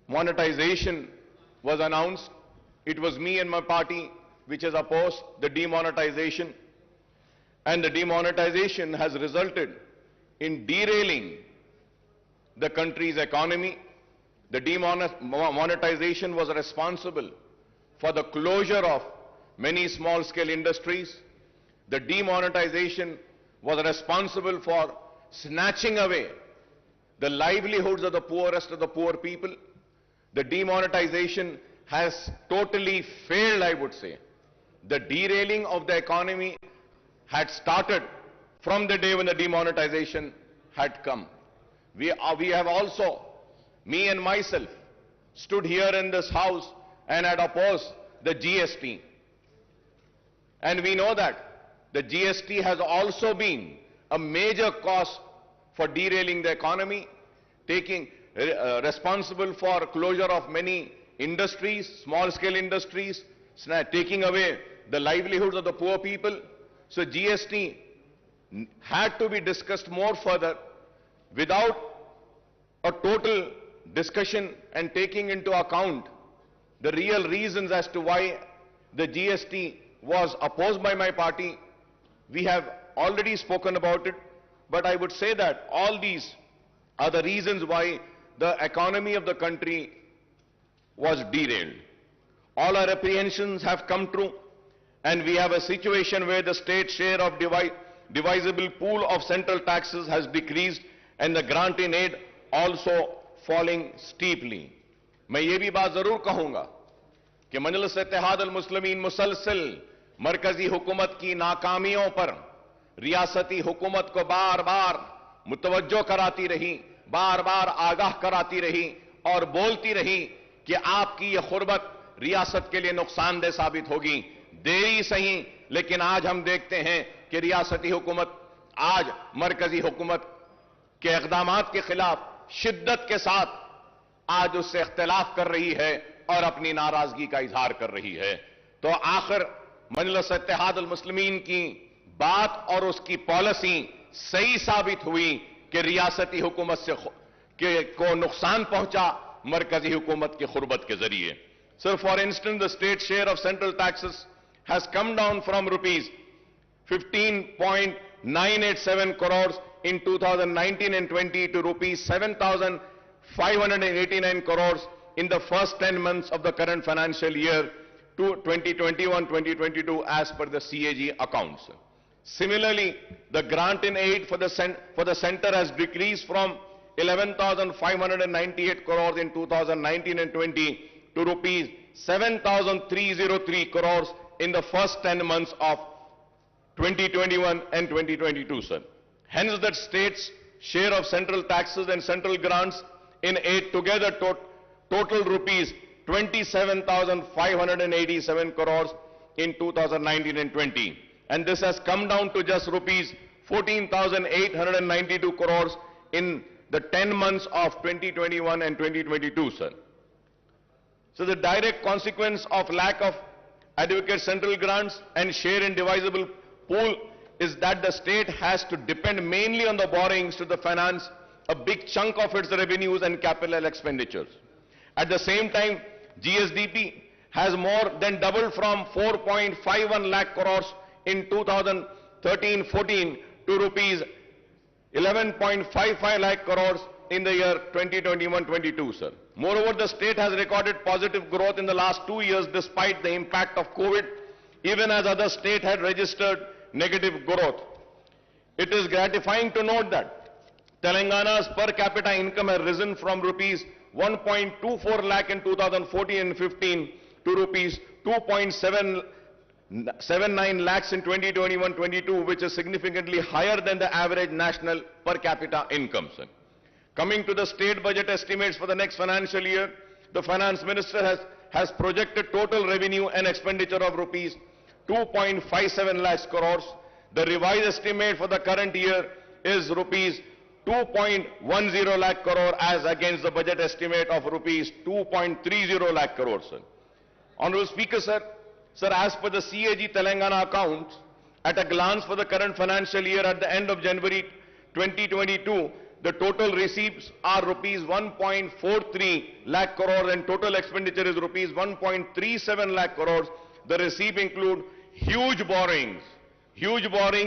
demonetization was announced, it was me and my party which has opposed the demonetization, and the demonetization has resulted in derailing the country's economy. The demonetization was responsible for the closure of many small-scale industries. The demonetization was responsible for snatching away the livelihoods of the poorest of the poor people. The demonetization has totally failed, I would say. The derailing of the economy had started from the day when the demonetization had come. We have also, me and myself, stood here in this house and had opposed the GST. And we know that the GST has also been a major cause for derailing the economy, taking responsible for closure of many industries, small-scale industries, taking away the livelihoods of the poor people. So GST had to be discussed more further without a total discussion and taking into account the real reasons as to why the GST was opposed by my party. We have already spoken about it, but I would say that all these are the reasons why the economy of the country was derailed. All our apprehensions have come true, and we have a situation where the state share of divisible pool of central taxes has decreased and the grant in aid also falling steeply. मैं ये भी बात जरूर कहूंगा कि मजलिस इत्तेहाद अल मुस्लिमीन मुसलसल मरकजी हुकूमत की नाकामियों पर रियासती हुकूमत को बार बार मुतवज्जो कराती रही, बार बार आगाह कराती रही और बोलती रही कि आपकी ये खुरबत रियासत के लिए नुकसानदेह साबित होगी। देरी सही, लेकिन आज हम देखते हैं कि रियासती हुकूमत आज मरकजी हुकूमत के इक़दामात के खिलाफ शिद्दत के साथ आज उससे इख्तिलाफ कर रही है और अपनी नाराजगी का इजहार कर रही है। तो आखिर मजलिस इत्तेहाद अल मुस्लिमीन की बात और उसकी पॉलिसी सही साबित हुई कि रियासती हुकूमत से को नुकसान पहुंचा मरकजी हुकूमत की खुरबत के जरिए। Sir, for instance the state share of central taxes has come down from rupees 15.987 crores in 2019 and 20 to rupees 7,589 crores in the first 10 months of the current financial year to 2021-2022 as per the CAG accounts. Similarly, the grant in aid for the center has decreased from 11,598 crores in 2019 and 20 to rupees 7,303 crores in the first 10 months of 2021 and 2022, sir. Hence, the state's share of central taxes and central grants in aid together total rupees 27,587 crores in 2019 and 20. And this has come down to just rupees 14,892 crores in the 10 months of 2021 and 2022, sir. So the direct consequence of lack of adequate central grants and share in divisible pool is that the state has to depend mainly on the borrowings to finance a big chunk of its revenues and capital expenditures. At the same time, GSDP has more than doubled from 4.51 lakh crores in 2013-14 to rupees 11.55 lakh crores in the year 2021-22, sir. Moreover, the state has recorded positive growth in the last 2 years despite the impact of COVID, even as other states had registered negative growth. It is gratifying to note that Telangana's per capita income has risen from rupees 1.24 lakh in 2014 and 15 to rupees 2.79 lakhs in 2021-22, which is significantly higher than the average national per capita income, sir. Coming to the state budget estimates for the next financial year, the finance minister has projected total revenue and expenditure of rupees 2.57 lakhs crores. The revised estimate for the current year is rupees 2.10 lakh crore as against the budget estimate of rupees 2.30 lakh crore, sir. Honorable Speaker, sir, as per the CAG Telangana accounts, at a glance for the current financial year at the end of January 2022, the total receipts are rupees 1.43 lakh crore and total expenditure is rupees 1.37 lakh crores. The receipts include huge borrowings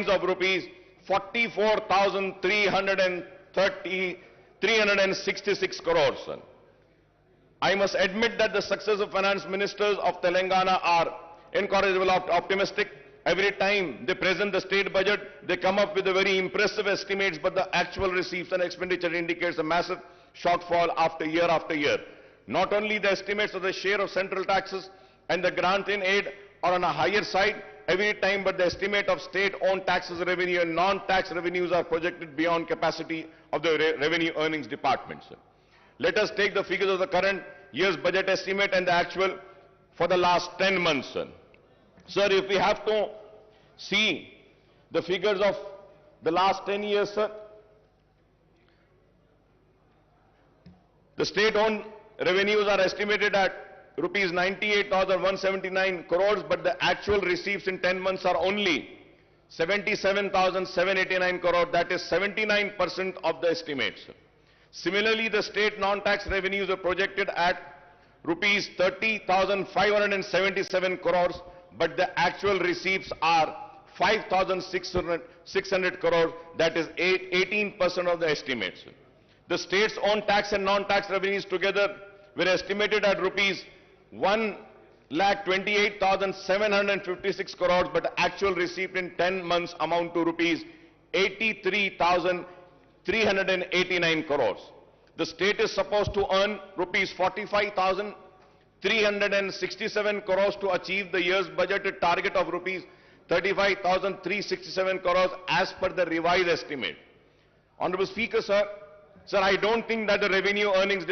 of rupees 44,366 crores, sir. I must admit that the successive finance ministers of Telangana are incorrigible optimistic. Every time they present the state budget, they come up with a very impressive estimates, but the actual receipts and expenditure indicates a massive shortfall after year. Not only the estimates of the share of central taxes and the grant in aid are on a higher side every time, but the estimate of state-owned taxes revenue and non-tax revenues are projected beyond capacity of the revenue earnings department, sir. Let us take the figures of the current year's budget estimate and the actual for the last 10 months, sir. Sir, if we have to see the figures of the last 10 years, sir, the state-owned revenues are estimated at rupees 98,179 crores, but the actual receipts in 10 months are only 77,789 crores, that is 79% of the estimates. Similarly, the state non-tax revenues are projected at rupees 30,577 crores, but the actual receipts are 5,600 crores, that is 18% of the estimates. The state's own tax and non-tax revenues together were estimated at rupees 1,28,756 crores, but the actual receipt in 10 months amount to rupees 83,389 crores. The state is supposed to earn rupees 45,367 crores to achieve the year's budgeted target of rupees 35,367 crores as per the revised estimate. Honorable Speaker, sir, I don't think that the revenue earnings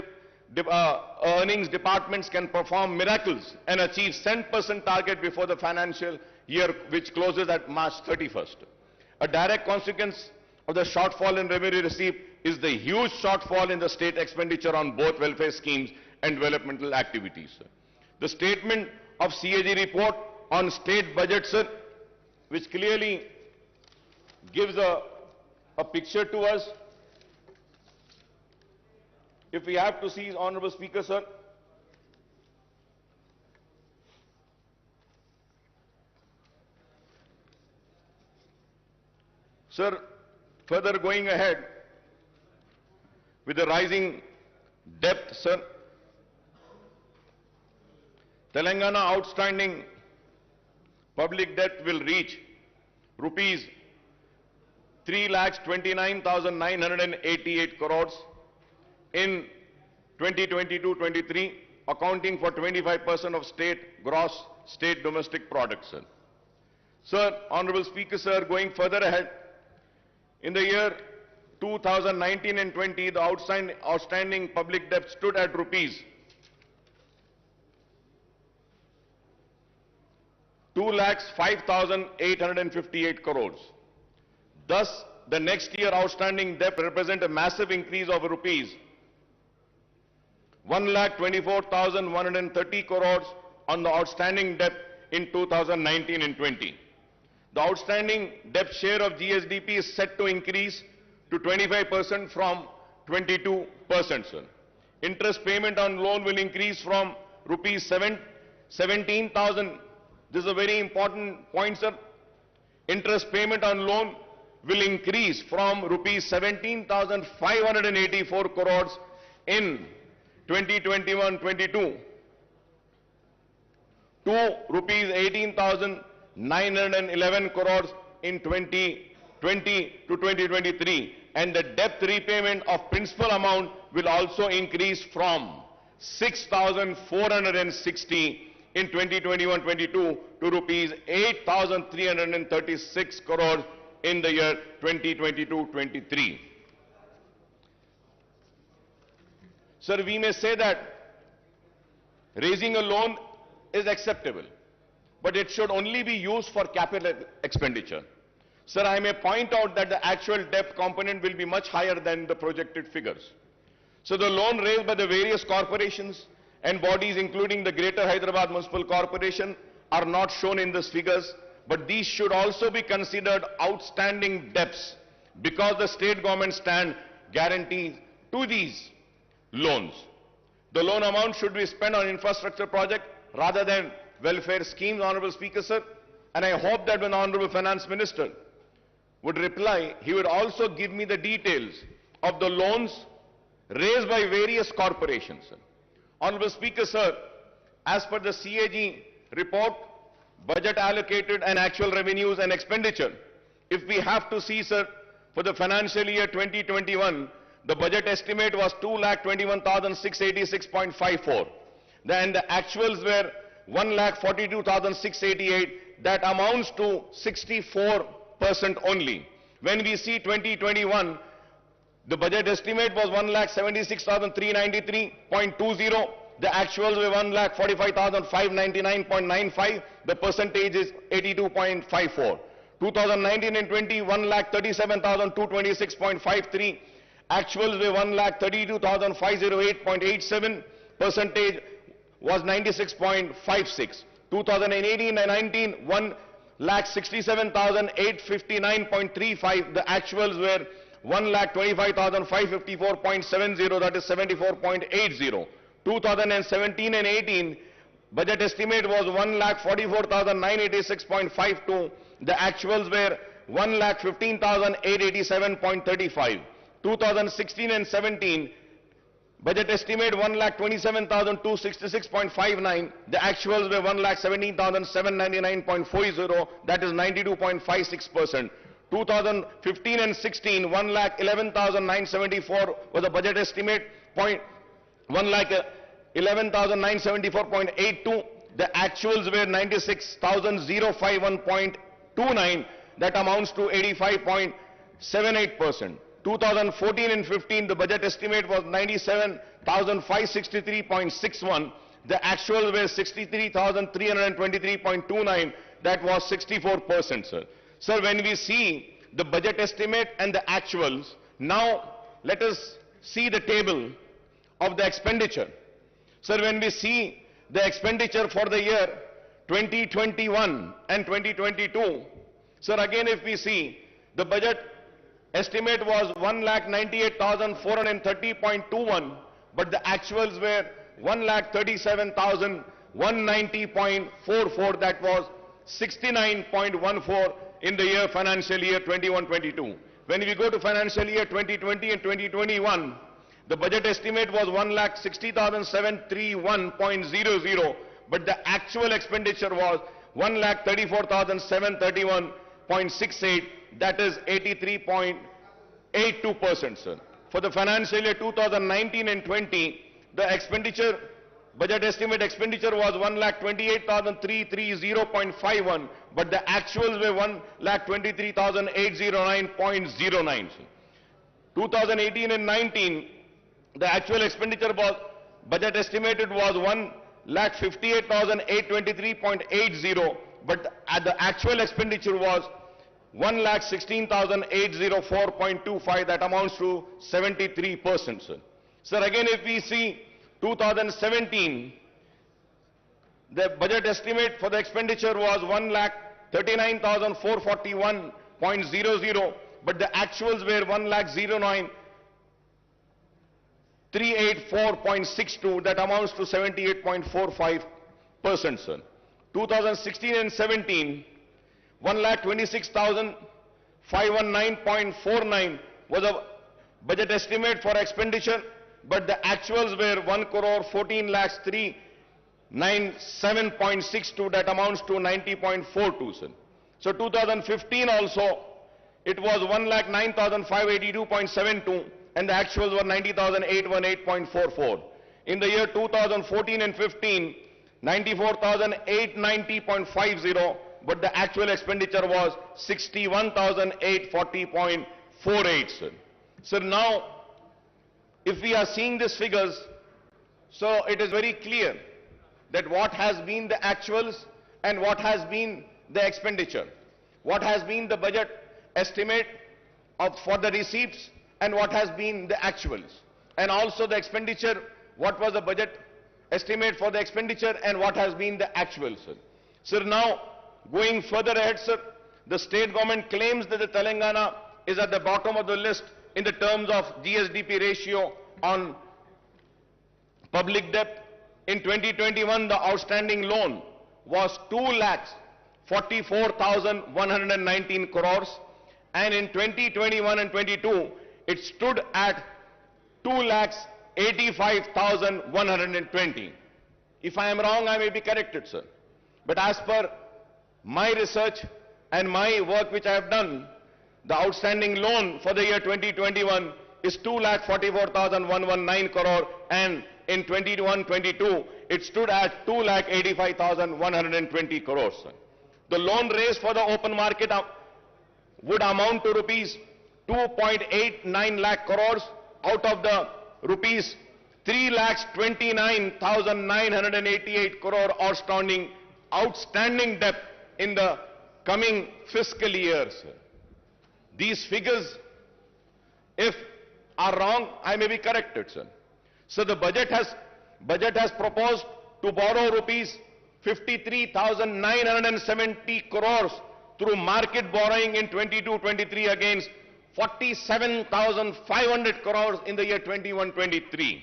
departments can perform miracles and achieve 10% target before the financial year which closes at March 31st. A direct consequence of the shortfall in revenue received is the huge shortfall in the state expenditure on both welfare schemes and developmental activities, sir. The statement of CAG report on state budget, sir, which clearly gives a picture to us. If we have to see, Honorable Speaker, sir, further going ahead with the rising debt, sir, Telangana outstanding public debt will reach rupees 3,29,988 crores in 2022-23, accounting for 25% of gross state domestic product, sir. Sir, Honorable Speaker, sir, going further ahead, in the year 2019 and 20, the outstanding public debt stood at rupees 2,05,858 crores. Thus, the next year outstanding debt represent a massive increase of rupees 1,24,130 crores on the outstanding debt in 2019 and 20. The outstanding debt share of GSDP is set to increase to 25% from 22%, sir. Interest payment on loan will increase from rupees 17,000. This is a very important point, sir. Interest payment on loan will increase from rupees 17,584 crores in 2021-22 to rupees 18,911 crores in 2020 to 2023, and the debt repayment of principal amount will also increase from 6,460 in 2021-22 to rupees 8,336 crores in the year 2022-23. Sir, we may say that raising a loan is acceptable, but it should only be used for capital expenditure. Sir, I may point out that the actual debt component will be much higher than the projected figures. So the loan raised by the various corporations and bodies, including the Greater Hyderabad Municipal Corporation, are not shown in these figures, but these should also be considered outstanding debts because the state government stand guarantees to these loans. The loan amount should be spent on infrastructure project rather than welfare schemes, Honorable Speaker, sir. And I hope that when the Honorable Finance Minister would reply, he would also give me the details of the loans raised by various corporations, sir. Honorable Speaker, sir, as per the CAG report, budget allocated and actual revenues and expenditure, if we have to see, sir, for the financial year 2021, the budget estimate was 2,21,686.54. Then the actuals were 1,42,688. That amounts to 64% only. When we see 2021, the budget estimate was 1,76,393.20. The actuals were 1,45,599.95. The percentage is 82.54. 2019 and 20, 1,37,226.53. Actuals were 1,32,508.87. Percentage was 96.56. 2018 and 19, 1,67,859.35. The actuals were 1,25,554.70, that is 74.80. 2017 and 18, budget estimate was 1,44,986.52. The actuals were 1,15,887.35. 2016 and 17, budget estimate 1,27,266.59. The actuals were 1,17,799.40. That is 92.56%. 2015 and 16, 1,11,974 was the budget estimate. 1,11,974.82. The actuals were 96,051.29. That amounts to 85.78%. 2014 and 15, the budget estimate was 97,563.61. The actuals were 63,323.29. That was 64%, sir. Sir, when we see the budget estimate and the actuals, now let us see the table of the expenditure. Sir, when we see the expenditure for the year 2021 and 2022, sir, again if we see the budget estimate was 1,98,430.21, but the actuals were 1,37,190.44. That was 69.14 in the year financial year 21-22. When we go to financial year 2020 and 2021, the budget estimate was 1,60,731.00, but the actual expenditure was 1,34,731.68. That is 83.82%, sir. For the financial year 2019 and 20, the expenditure, budget estimate expenditure was 1,28,330.51, but the actuals were 1,23,809.09. 2018 and 19, the actual expenditure was, budget estimated was 1,58,823.80, but the actual expenditure was 1,16,804.25, that amounts to 73%, sir. Sir, again, if we see 2017, the budget estimate for the expenditure was 1,39,441.00, but the actuals were 1,09,384.62, that amounts to 78.45%, sir. 2016 and 17, 1,26,519.49 was a budget estimate for expenditure, but the actuals were 1,14,397.62, that amounts to 90.42, sir. So 2015 also, it was 1,09,582.72, and the actuals were 90,818.44. In the year 2014 and 15, 94,890.50, but the actual expenditure was 61,840.48, sir. So now, if we are seeing these figures, so it is very clear that what has been the actuals and what has been the expenditure, what has been the budget estimate for the receipts and what has been the actuals, and also the expenditure, what was the budget estimate for the expenditure and what has been the actuals, sir. Sir, now going further ahead, sir, the state government claims that the Telangana is at the bottom of the list in the terms of GSDP ratio on public debt. In 2021, the outstanding loan was 2,44,119 crores, and in 2021 and 22, it stood at 2,85,120. If I am wrong, I may be corrected, sir. But as per my research and my work which I have done, the outstanding loan for the year 2021 is 2,44,119 crore, and in 21-22, it stood at 2,85,120 crores, sir. The loan raised for the open market would amount to rupees 2.89 lakh crores out of the rupees 3,29,988 crore outstanding debt in the coming fiscal year, sir. These figures, if are wrong, I may be corrected, sir. So the budget has proposed to borrow rupees 53,970 crores through market borrowing in 22-23 against 47,500 crores in the year 21-23.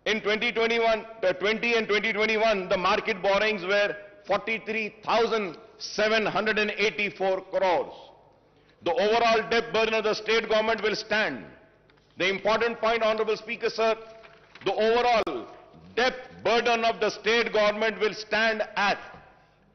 In 2021, 20 and 2021, the market borrowings were 43,784 crores. The overall debt burden of the state government will stand. The important point, Honorable Speaker, sir, the overall debt burden of the state government will stand at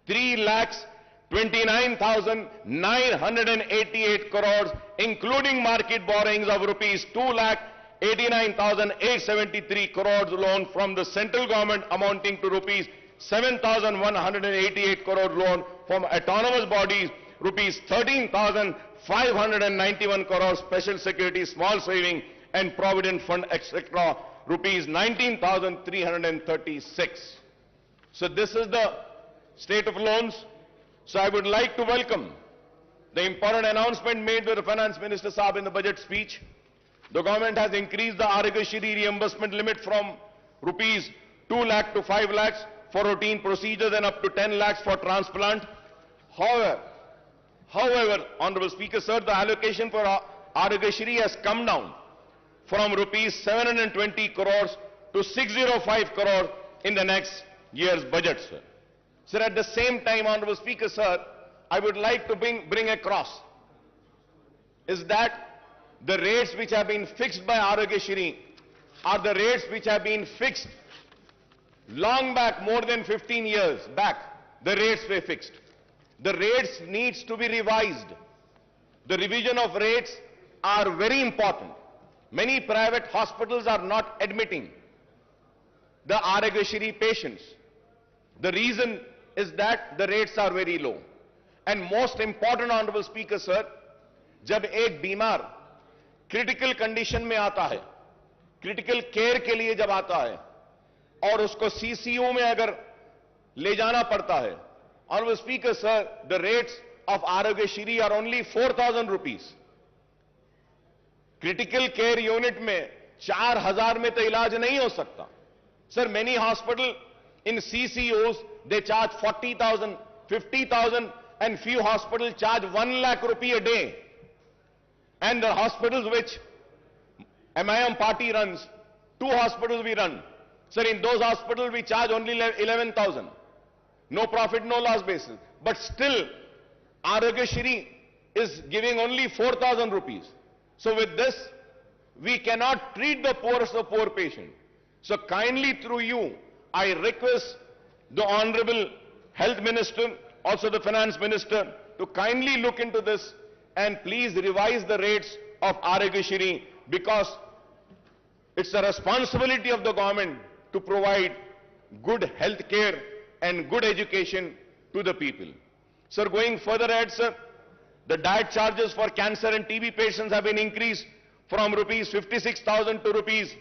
3,29,988 crores, including market borrowings of rupees 2,89,873 crores loan from the central government, amounting to rupees 7,188 crore loan from autonomous bodies, rupees 13,591 crore special security, small saving and provident fund, etc., rupees 19,336. So this is the state of loans. So I would like to welcome the important announcement made by the Finance Minister Saab in the budget speech. The government has increased the Arogashri reimbursement limit from rupees 2 lakh to 5 lakhs for routine procedures and up to 10 lakhs for transplant. However, Honorable Speaker, sir, the allocation for Arogashri has come down from rupees 720 crores to 605 crores in the next year's budget, sir. Sir, at the same time, Honorable Speaker, sir, I would like to bring across is that the rates which have been fixed by Arogashri are the rates which have been fixed long back, more than 15 years back. The rates were fixed. The rates needs to be revised. The revision of rates are very important. Many private hospitals are not admitting the Arogashri patients. The reason is that the rates are very low. And most important, Honorable Speaker, sir, जब एक बीमार critical condition में आता है, critical care के लिए जब आता है और उसको सीसीयू में अगर ले जाना पड़ता है, Honorable Speaker, sir, the rates of Arogya Shri are only 4,000 rupees. Critical care unit में 4,000 में तो इलाज नहीं हो सकता. Sir, many hospitals in CCUs, they charge 40,000, 50,000, and few hospitals charge 1 lakh rupee a day. And the hospitals which MIM party runs, 2 hospitals we run. Sir, in those hospitals we charge only 11,000. No profit, no loss basis. But still, Arogya Shri is giving only 4,000 rupees. So with this, we cannot treat the poorest of poor patient. So kindly through you, I request the Honorable Health Minister, also the Finance Minister, to kindly look into this and please revise the rates of Arogya Shri, because it's the responsibility of the government to provide good health care and good education to the people. Sir, going further ahead, sir, the diet charges for cancer and TB patients have been increased from rupees 56,000 to rupees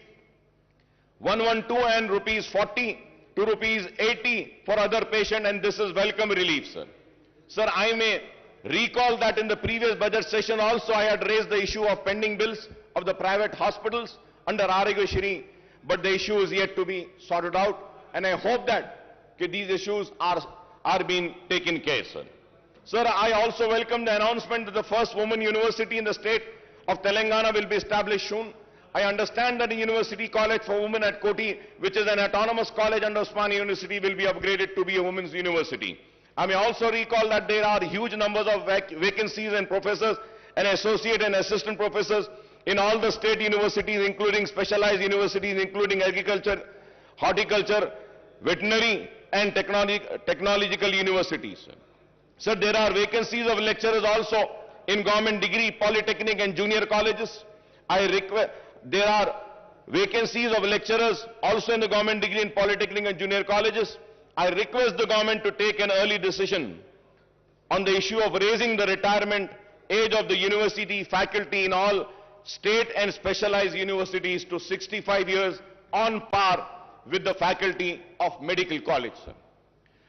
112 and rupees 40 to rupees 80 for other patients, and this is welcome relief, sir. Sir, I may recall that in the previous budget session also I had raised the issue of pending bills of the private hospitals under Arogya Shri, but the issue is yet to be sorted out, and I hope that these issues are being taken care, sir. Sir, I also welcome the announcement that the first women university in the state of Telangana will be established soon. I understand that the University College for Women at Koti, which is an autonomous college under Osmania University, will be upgraded to be a women's university. I may also recall that there are huge numbers of vacancies and professors and associate and assistant professors in all the state universities, including specialized universities, including agriculture, horticulture, veterinary, and technological universities. Sir, there are vacancies of lecturers also in government degree, polytechnic, and junior colleges. There are vacancies of lecturers also in the government degree in polytechnic and junior colleges. I request the government to take an early decision on the issue of raising the retirement age of the university faculty in all state and specialized universities to 65 years on par with the faculty of medical college, sir.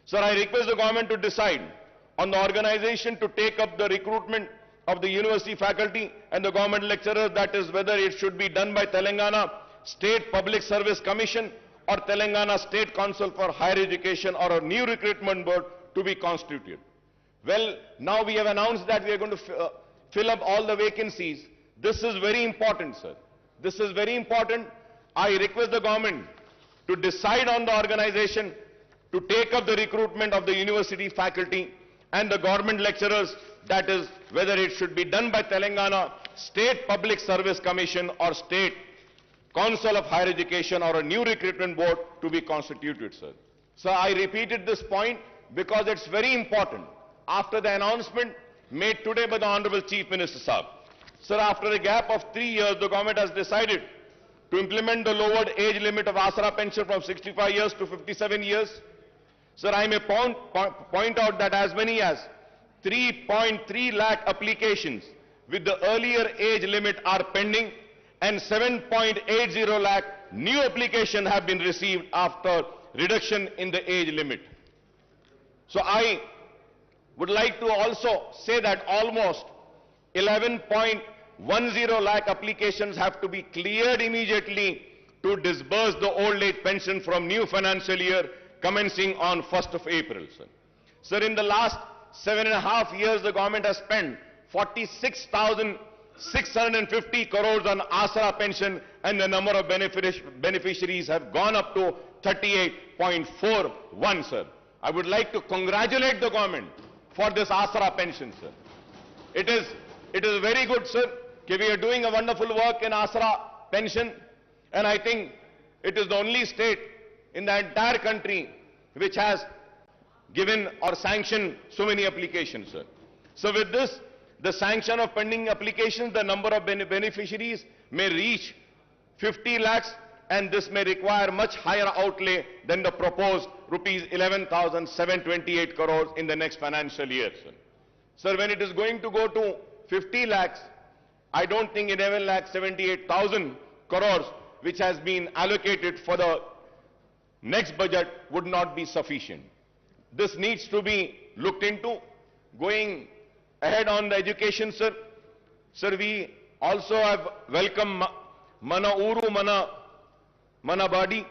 Sir, I request the government to decide on the organization to take up the recruitment of the university faculty and the government lecturers, that is whether it should be done by Telangana State Public Service Commission or Telangana State Council for Higher Education, or a new recruitment board to be constituted. Well, now we have announced that we are going to fill up all the vacancies. This is very important, sir. This is very important. I request the government to decide on the organization to take up the recruitment of the university faculty and the government lecturers, that is whether it should be done by Telangana State Public Service Commission or State Council of Higher Education, or a new recruitment board to be constituted, sir. So I repeated this point because it's very important after the announcement made today by the Honorable Chief Minister Saab. Sir, after a gap of 3 years, the government has decided to implement the lowered age limit of Asra pension from 65 years to 57 years. Sir, I may point out that as many as 3.3 lakh applications with the earlier age limit are pending, and 7.80 lakh new applications have been received after reduction in the age limit. So I would like to also say that almost 11.10 lakh applications have to be cleared immediately to disburse the old age pension from new financial year commencing on 1st of April, sir. Sir, in the last 7.5 years, the government has spent 46,650 crores on Asra pension, and the number of beneficiaries have gone up to 38.41, sir. I would like to congratulate the government for this Asra pension, sir. It is very good, sir, that we are doing a wonderful work in Asra pension, and I think it is the only state in the entire country which has given or sanctioned so many applications, sir. So with this, the sanction of pending applications, the number of beneficiaries may reach 50 lakhs, and this may require much higher outlay than the proposed rupees 11,728 crores in the next financial year, sir. Sir, when it is going to go to 50 lakhs, I don't think 11,78,000 crores which has been allocated for the next budget would not be sufficient. This needs to be looked into. Going ahead on the education, sir. Sir, we also have welcomed Mana Uru, Mana Badi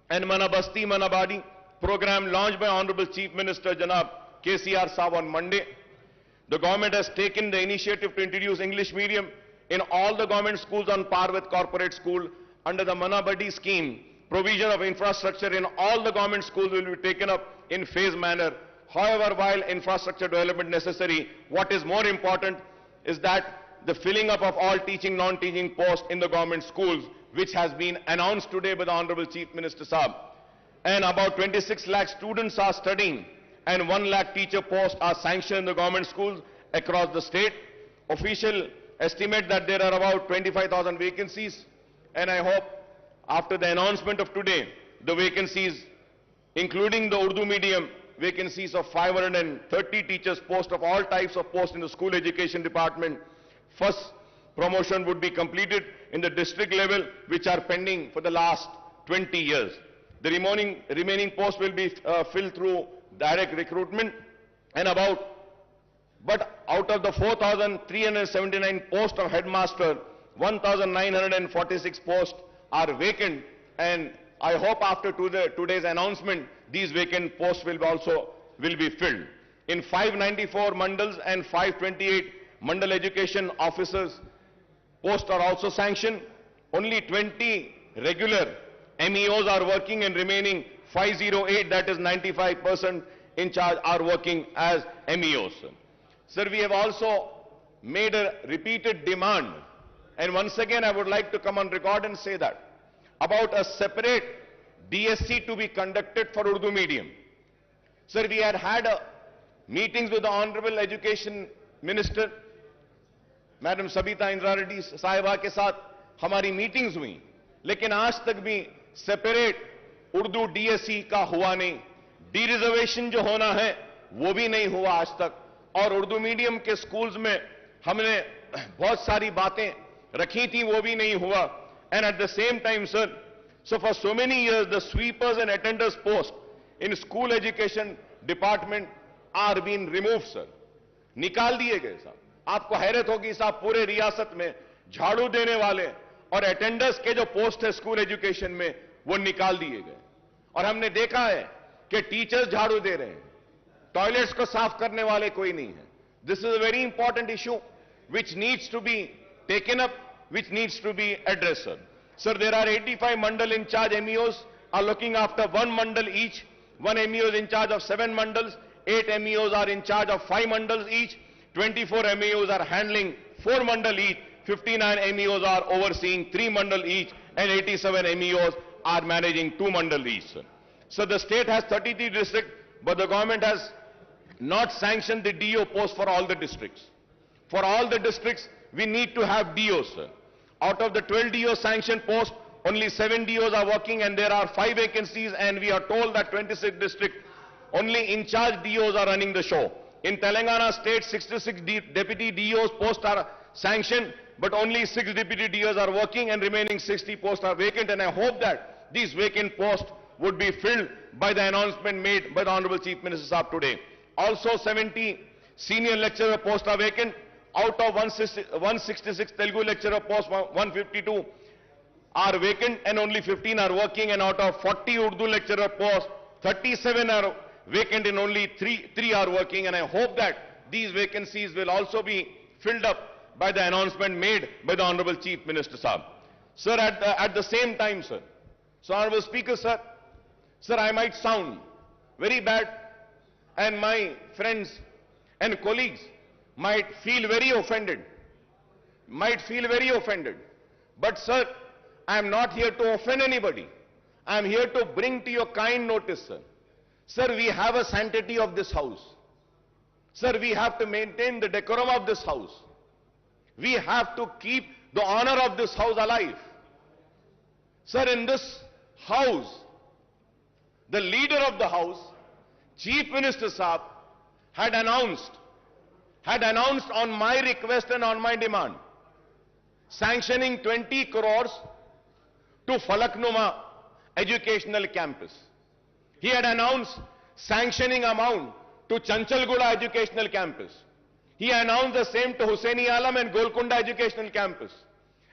and Mana Basti, Mana Badi program launched by Honorable Chief Minister Janab KCR Saab on Monday. The government has taken the initiative to introduce English medium in all the government schools on par with corporate school. Under the Mana Badi scheme, provision of infrastructure in all the government schools will be taken up in phased manner. However, while infrastructure development necessary, what is more important is that the filling up of all teaching, non-teaching posts in the government schools, which has been announced today by the Honorable Chief Minister Saab. And about 26 lakh students are studying and 1 lakh teacher posts are sanctioned in the government schools across the state. Official estimate that there are about 25,000 vacancies, and I hope after the announcement of today, the vacancies, including the Urdu medium vacancies of 530 teachers posts of all types of posts in the school education department, first promotion would be completed in the district level, which are pending for the last 20 years. The remaining posts will be filled through direct recruitment, and but out of the 4,379 posts of headmaster, 1,946 posts are vacant, and I hope after today's announcement, these vacant posts will be filled. In 594 mandals and 528 mandal education officers posts are also sanctioned. Only 20 regular MEOs are working, and remaining 508, that is 95% in charge, are working as MEOs. Sir, we have also made a repeated demand, and once again I would like to come on record and say that about a separate DSC to be conducted for Urdu medium. Sir, we had meetings with the Honorable Education Minister, Madam Sabita Indra Reddy साहिबा के साथ हमारी meetings हुई, लेकिन आज तक भी separate Urdu DSC का हुआ नहीं. डी रिजर्वेशन जो होना है वो भी नहीं हुआ आज तक, और उर्दू मीडियम के स्कूल्स में हमने बहुत सारी बातें रखी थी, वो भी नहीं हुआ. And at the same time, sir, so for so many years the sweepers and attenders post in school education department are being removed, sir. निकाल दिए गए साहब. आपको हैरत होगी साहब, पूरे रियासत में झाड़ू देने वाले और अटेंडर्स के जो पोस्ट है स्कूल एजुकेशन में वो निकाल दिए गए. और हमने देखा है कि टीचर्स झाड़ू दे रहे हैं, टॉयलेट्स को साफ करने वाले कोई नहीं है. This is a very important issue which needs to be taken up, which needs to be addressed, sir. Sir, there are 85 mandal in charge MEOs are looking after one mandal each. One MEO is in charge of 7 mandals. 8 MEOs are in charge of 5 mandals each. 24 MEOs are handling 4 mandal each. 59 MEOs are overseeing 3 mandal each, and 87 MEOs are managing 2 mandal each, sir. So the state has 33 districts, but the government has not sanctioned the DO post for all the districts. For all the districts, we need to have DOs, sir. Out of the 12 DO sanctioned posts, only 7 DOs are working, and there are 5 vacancies, and we are told that 26 districts, only in charge DOs are running the show. In Telangana state, 66 deputy DOs posts are sanctioned, but only 6 deputy DOs are working, and remaining 60 posts are vacant, and I hope that these vacant posts would be filled by the announcement made by the Honorable Chief Minister Saab today. Also 70 senior lecturer posts are vacant. Out of 166 Telugu lecturer posts, 152 are vacant and only 15 are working, and out of 40 Urdu lecturer posts, 37 are vacant and only 3 are working, and I hope that these vacancies will also be filled up by the announcement made by the Honorable Chief Minister Saab. Sir, at the same time, sir, so Honorable Speaker, sir, I might sound very bad, and my friends and colleagues might feel very offended, but sir, I am not here to offend anybody. I am here to bring to your kind notice, sir. Sir, we have a sanctity of this house. Sir, we have to maintain the decorum of this house. We have to keep the honor of this house alive. Sir, in this house, the leader of the house, Chief Minister Saab, had announced on my request and on my demand, sanctioning 20 crores to Falaknuma Educational Campus. He had announced sanctioning amount to Chanchalguda Educational Campus. He announced the same to Hussaini Alam and Golconda Educational Campus.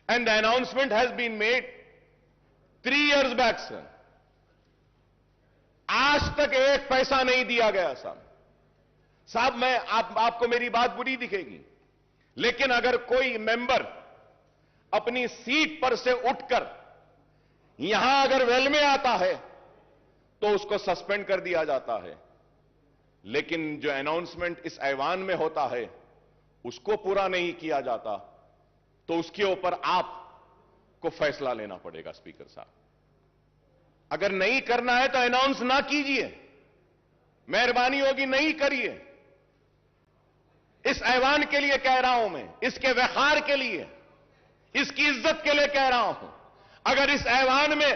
And the announcement has been made 3 years back, sir. आज तक एक पैसा नहीं दिया गया साहब मैं आपको मेरी बात बुरी दिखेगी, लेकिन अगर कोई मेंबर अपनी सीट पर से उठकर यहां अगर वेल में आता है तो उसको सस्पेंड कर दिया जाता है, लेकिन जो अनाउंसमेंट इस ऐवान में होता है उसको पूरा नहीं किया जाता तो उसके ऊपर आपको फैसला लेना पड़ेगा। स्पीकर साहब, अगर नहीं करना है तो अनाउंस ना कीजिए, मेहरबानी होगी नहीं करिए। इस ऐवान के लिए कह रहा हूं मैं, इसके वखार के लिए, इसकी इज्जत के लिए कह रहा हूं। अगर इस ऐवान में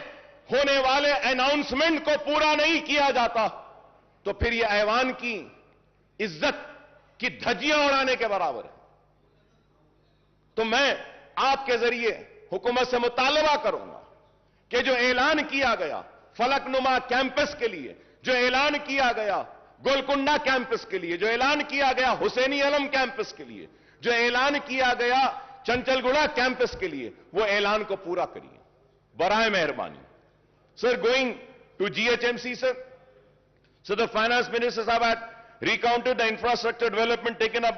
होने वाले अनाउंसमेंट को पूरा नहीं किया जाता तो फिर यह ऐवान की इज्जत की धज्जियां उड़ाने के बराबर है। तो मैं आपके जरिए हुकूमत से मुतालबा करूंगा कि जो ऐलान किया गया फलकनुमा कैंपस के लिए, जो ऐलान किया गया गोलकुंडा कैंपस के लिए, जो ऐलान किया गया हुसैनी आलम कैंपस के लिए, जो ऐलान किया गया चंचलगुड़ा कैंपस के लिए, वो ऐलान को पूरा करिए बराए मेहरबानी। Sir, going to GHMC, sir. So the finance ministers have had recounted the infrastructure development taken up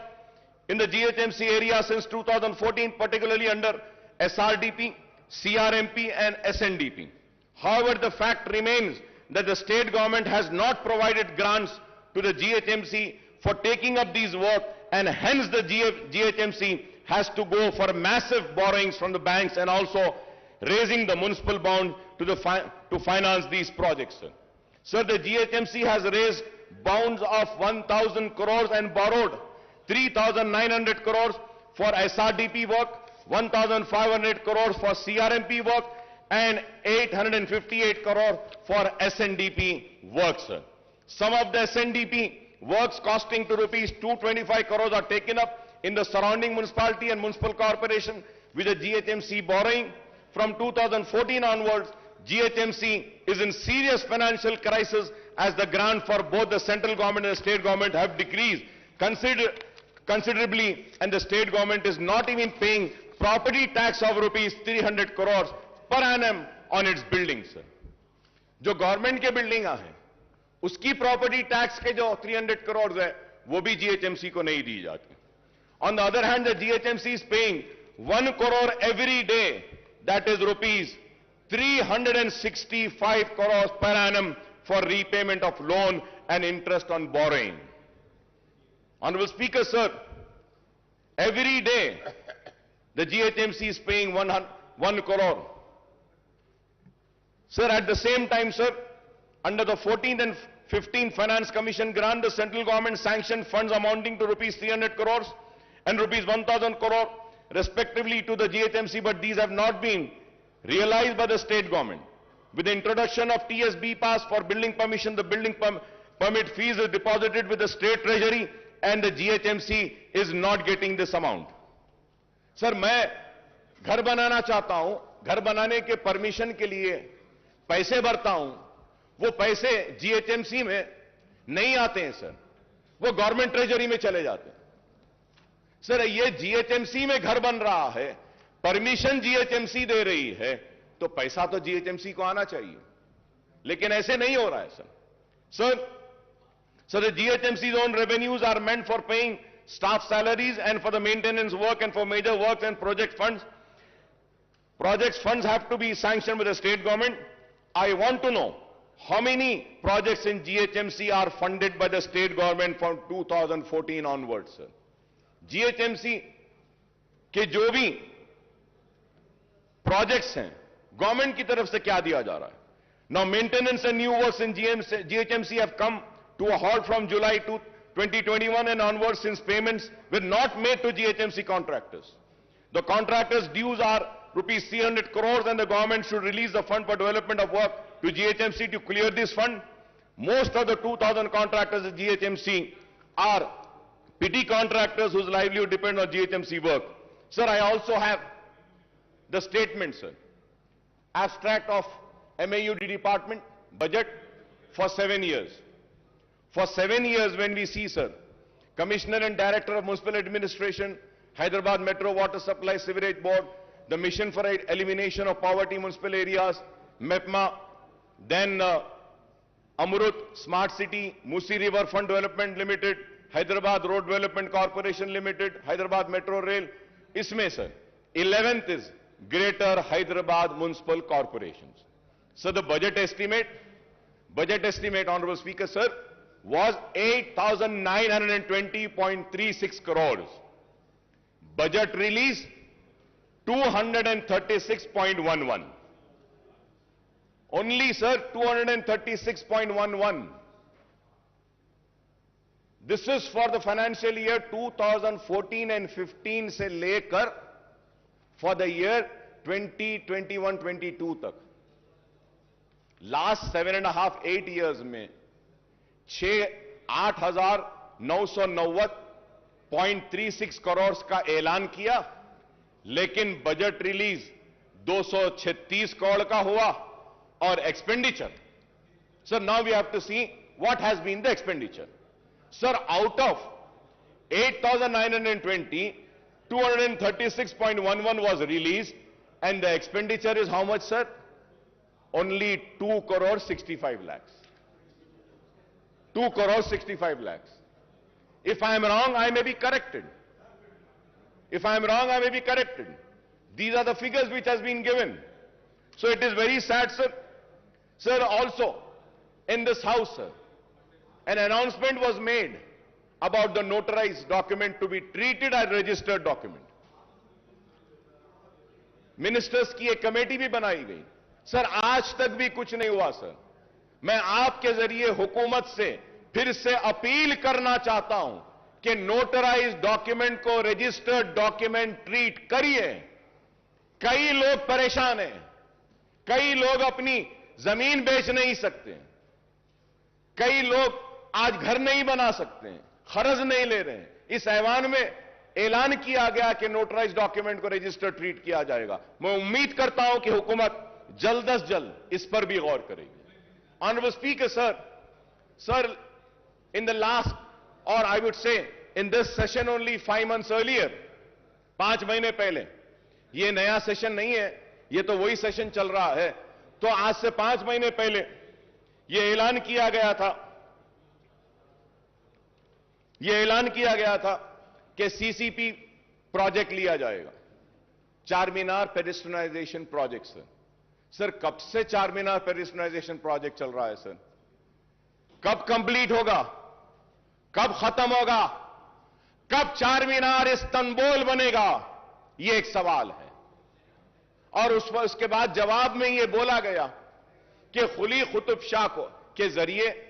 in the GHMC area since 2014, particularly under SRDP, CRMP and SNDP. However, the fact remains that the state government has not provided grants to the GHMC for taking up these work, and hence the GHMC has to go for massive borrowings from the banks and also raising the municipal bond to finance these projects. Sir, the GHMC has raised bonds of 1,000 crores and borrowed 3,900 crores for SRDP work, 1,500 crores for CRMP work, and 858 crores for SNDP work, sir. Some of the SNDP works costing to rupees 225 crores are taken up in the surrounding municipality and municipal corporation with the GHMC borrowing. From 2014 onwards, GHMC is in serious financial crisis as the grant for both the central government and the state government have decreased considerably, and the state government is not even paying property tax of rupees 300 crores per annum on its buildings. जो government के building हैं उसकी property tax के जो 300 करोड़ है वो भी GHMC को नहीं दी जाती. On the other hand, the GHMC is paying 1 crore every day, that is rupees 365 crores per annum for repayment of loan and interest on borrowing. Honorable Speaker, sir, every day the GHMC is paying 1 crore. Sir, at the same time, sir, under the 14th and 15th Finance Commission grant, the central government sanctioned funds amounting to rupees 300 crores and rupees 1,000 crore respectively to the GHMC, but these have not been realized by the state government. With the introduction of TSB pass for building permission, the building permit fees is deposited with the state treasury and the GHMC is not getting this amount. Sir, मैं घर बनाना चाहता हूं, घर बनाने के permission के लिए पैसे भरता हूं, वो पैसे GHMC में नहीं आते हैं सर, वो गवर्नमेंट ट्रेजरी में चले जाते हैं. सर, ये GHMC में घर बन रहा है, परमिशन GHMC दे रही है, तो पैसा तो GHMC को आना चाहिए, लेकिन ऐसे नहीं हो रहा है sir. So the GHMC's own revenues are meant for paying staff salaries and for the maintenance work and for major works and project funds. Projects funds have to be sanctioned with the state government. I want to know how many projects in GHMC are funded by the state government from 2014 onwards, sir. GHMC के जो भी projects हैं, government की तरफ से क्या दिया जा रहा है? Now maintenance and new works in GHMC have come to a halt from July 2021 and onwards, since payments were not made to GHMC contractors. The contractors' dues are rupees 300 crores and the government should release the fund for development of work to GHMC to clear this fund. Most of the 2,000 contractors at GHMC are petty contractors whose livelihood depends on GHMC work. Sir, I also have the statement, sir. Abstract of MAUD department budget for 7 years. For 7 years when we see, sir, Commissioner and Director of Municipal Administration, Hyderabad Metro Water Supply Sewerage Board, the Mission for Elimination of Poverty Municipal Areas, MEPMA, then Amrut Smart City, Musi River Fund Development Limited, Hyderabad Road Development Corporation Limited, Hyderabad Metro Rail. Isme, sir, 11th is Greater Hyderabad Municipal Corporations. So the budget estimate, Honorable Speaker, sir, was 8,920.36 crores. Budget release, 236.11. Only, sir, 236.11. This is for the financial year 2014 and 15 se lekar for the year 2021-22 tak. Last 7.5-8 years में 8,990.36 करोड़ का ऐलान किया, लेकिन budget release 236 crore का हुआ और expenditure. Sir, now we have to see what has been the expenditure. Sir, out of 8,920, 236.11 was released, and the expenditure is how much, sir? Only 2 crore 65 lakhs. 2 crore 65 lakhs. If I am wrong, I may be corrected. If I am wrong, I may be corrected. These are the figures which has been given. So it is very sad, sir. Sir, also, in this house, sir, an announcement was made about the notarized document to be treated as registered document. Ministers की एक committee भी बनाई गई. Sir, आज तक भी कुछ नहीं हुआ, सर. मैं आपके जरिए हुकूमत से फिर से अपील करना चाहता हूं कि नोटराइज्ड डॉक्यूमेंट को रजिस्टर्ड डॉक्यूमेंट ट्रीट करिए. कई लोग परेशान हैं. कई लोग अपनी जमीन बेच नहीं सकते. कई लोग आज घर नहीं बना सकते हैं, खर्च नहीं ले रहे हैं. इस ऐवान में ऐलान किया गया कि नोटराइज डॉक्यूमेंट को रजिस्टर ट्रीट किया जाएगा. मैं उम्मीद करता हूं कि हुकूमत जल्द से जल्द इस पर भी गौर करेगी. Honourable speaker, sir, in the last, और I would say in this session only 5 months earlier, 5 महीने पहले, ये नया सेशन नहीं है, ये तो वही सेशन चल रहा है. तो आज से 5 महीने पहले ये ऐलान किया गया था कि सीसीपी प्रोजेक्ट लिया जाएगा, चार मीनार पेडेस्ट्रियनाइजेशन प्रोजेक्ट. सर, कब से चार मीनार पेडेस्ट्रियनाइजेशन प्रोजेक्ट चल रहा है, सर? कब कंप्लीट होगा? कब खत्म होगा? कब चार मीनार इस्तांबुल बनेगा? ये एक सवाल है. और उसके बाद जवाब में यह बोला गया कि कुली कुतुब शाह के जरिए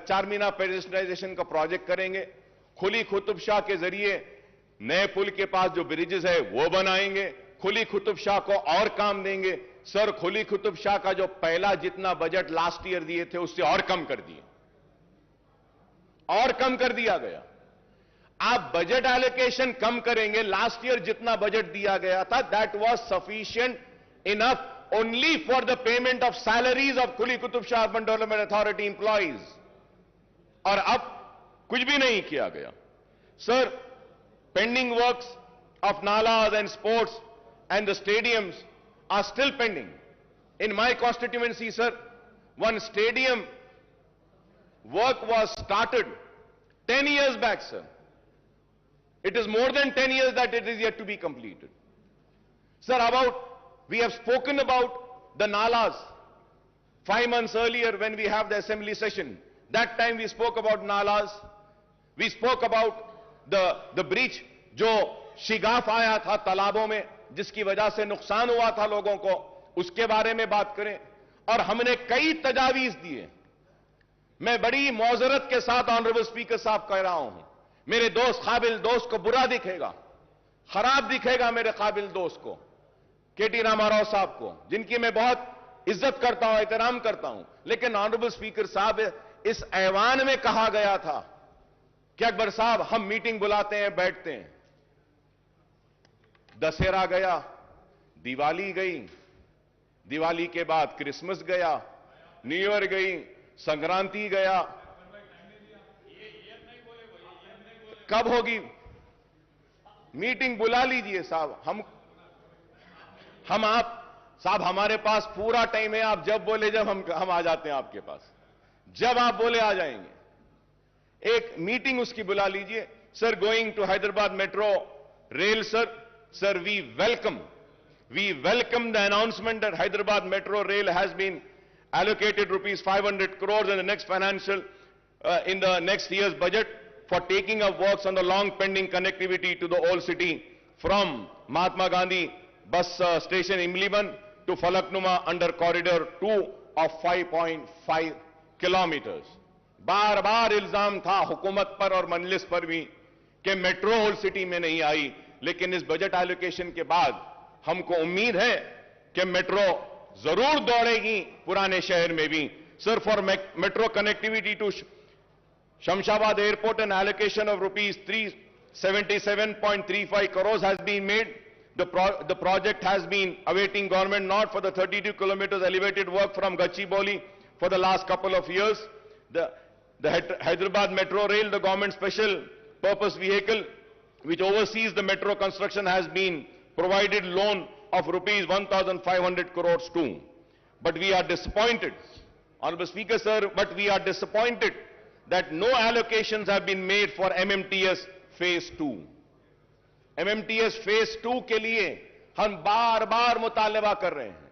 चार मीनार पेडेस्ट्रियनाइजेशन का प्रोजेक्ट करेंगे. कुली कुतुब शाह के जरिए नए पुल के पास जो ब्रिजेस है वो बनाएंगे. कुली कुतुब शाह को और काम देंगे. सर, कुली कुतुब शाह का जो पहला जितना बजट लास्ट ईयर दिए थे उससे और कम कर दिया गया. आप बजट एलोकेशन कम करेंगे. लास्ट ईयर जितना बजट दिया गया था, that was sufficient enough only for the payment of salaries of Kuli Qutub Shah Urban Development Authority employees. और अब कुछ भी नहीं किया गया. Sir, pending works of nalas and sports and the stadiums are still pending. In my constituency, sir, one stadium work was started 10 years back, sir. It is more than 10 years that it is yet to be completed. Sir, we have spoken about the nalas 5 months earlier when we have the assembly session. That time we spoke about nalas. We spoke about the breach जो शिगाफ आया था तालाबों में, जिसकी वजह से नुकसान हुआ था लोगों को, उसके बारे में बात करें. और हमने कई तजावीज दिए. मैं बड़ी मौजरत के साथ ऑनरेबल स्पीकर साहब कह रहा हूं, मेरे दोस्त काबिल दोस्त को बुरा दिखेगा, खराब दिखेगा मेरे काबिल दोस्त को, केटी रामाराव साहब को, जिनकी मैं बहुत इज्जत करता हूं, एहतराम करता हूं. लेकिन ऑनरेबल स्पीकर साहब, इस ऐवान में कहा गया था कि अकबर साहब हम मीटिंग बुलाते हैं, बैठते हैं. दशहरा गया, दिवाली गई, दिवाली के बाद क्रिसमस गया, न्यू ईयर गई, संक्रांति गया, कब होगी मीटिंग? बुला लीजिए साहब, हम आप साहब, हमारे पास पूरा टाइम है, आप जब बोले जब हम आ जाते हैं आपके पास, जब आप बोले आ जाएंगे। एक मीटिंग उसकी बुला लीजिए। Sir, going to Hyderabad metro rail, sir we welcome the announcement that Hyderabad Metro Rail has been allocated rupees 500 crores in the next in the next year's budget for taking up works on the long pending connectivity to the old city from Mahatma Gandhi bus station Imliban to Falaknuma under corridor 2 of 5.5 kilometers. बार बार इल्जाम था हुकूमत पर और मजलिस पर भी कि metro old city में नहीं आई, लेकिन इस बजट एलोकेशन के बाद हमको उम्मीद है कि मेट्रो जरूर दौड़ेगी पुराने शहर में भी। Sir, for metro connectivity to Shamshabad Airport, an allocation of rupees 377.35 crores has been made. The project has been awaiting government nod for the 32 kilometers elevated work from Gachibowli for the last couple of years. The Hyderabad Metro Rail, the government special purpose vehicle which oversees the metro construction, has been provided loan of rupees 1,500 crores too. But we are disappointed, Honorable Speaker, sir, but we are disappointed that no allocations have been made for MMTS Phase 2. MMTS Phase 2 के लिए हम बार बार मुतालबा कर रहे हैं।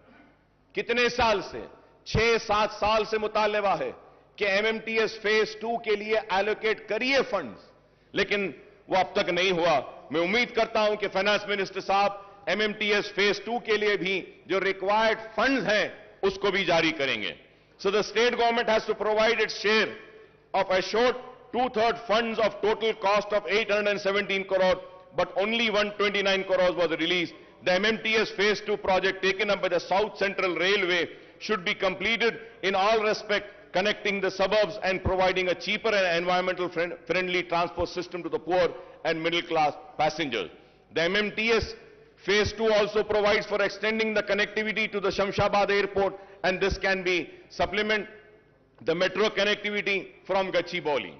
कितने साल से? 6-7 साल से मुतालबा है कि MMTS Phase 2 के लिए एलोकेट करिए फंड्स, लेकिन वो अब तक नहीं हुआ। मैं उम्मीद करता हूं कि फाइनेंस मिनिस्टर साहब MMTS Phase 2 के लिए भी जो रिक्वायर्ड फंड्स हैं उसको भी जारी करेंगे। So the state government has to provide its share of assured 2/3 funds of total cost of 817 crore, but only 129 crores was released. The MMTS Phase 2 project taken up by the South Central Railway should be completed in all respect, connecting the suburbs and providing a cheaper and environmental friendly transport system to the poor and middle class passengers. The MMTS Phase 2 also provides for extending the connectivity to the Shamshabad Airport, and this can be supplement the metro connectivity from Gachibowli.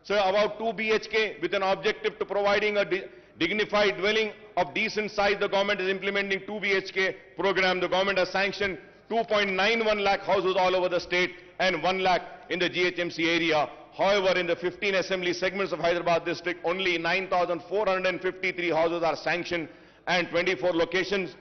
So about 2 BHK with an objective to providing a dignified dwelling of decent size, the government is implementing 2 BHK program. The government has sanctioned 2.91 lakh houses all over the state and 1 lakh in the GHMC area. However, in the 15 assembly segments of Hyderabad district, only 9,453 houses are sanctioned and 24 locations,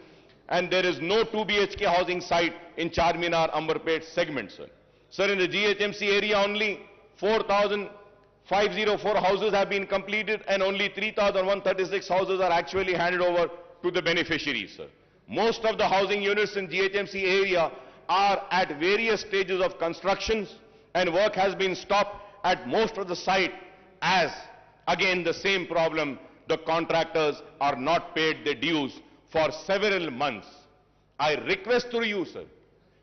and there is no 2 BHK housing site in Charminar, Amberpet segment, sir. Sir, in the GHMC area, only 4,504 houses have been completed and only 3,136 houses are actually handed over to the beneficiaries, sir. Most of the housing units in GHMC area are at various stages of constructions, and work has been stopped at most of the site as, again, the same problem. The contractors are not paid their dues for several months. I request through you, sir,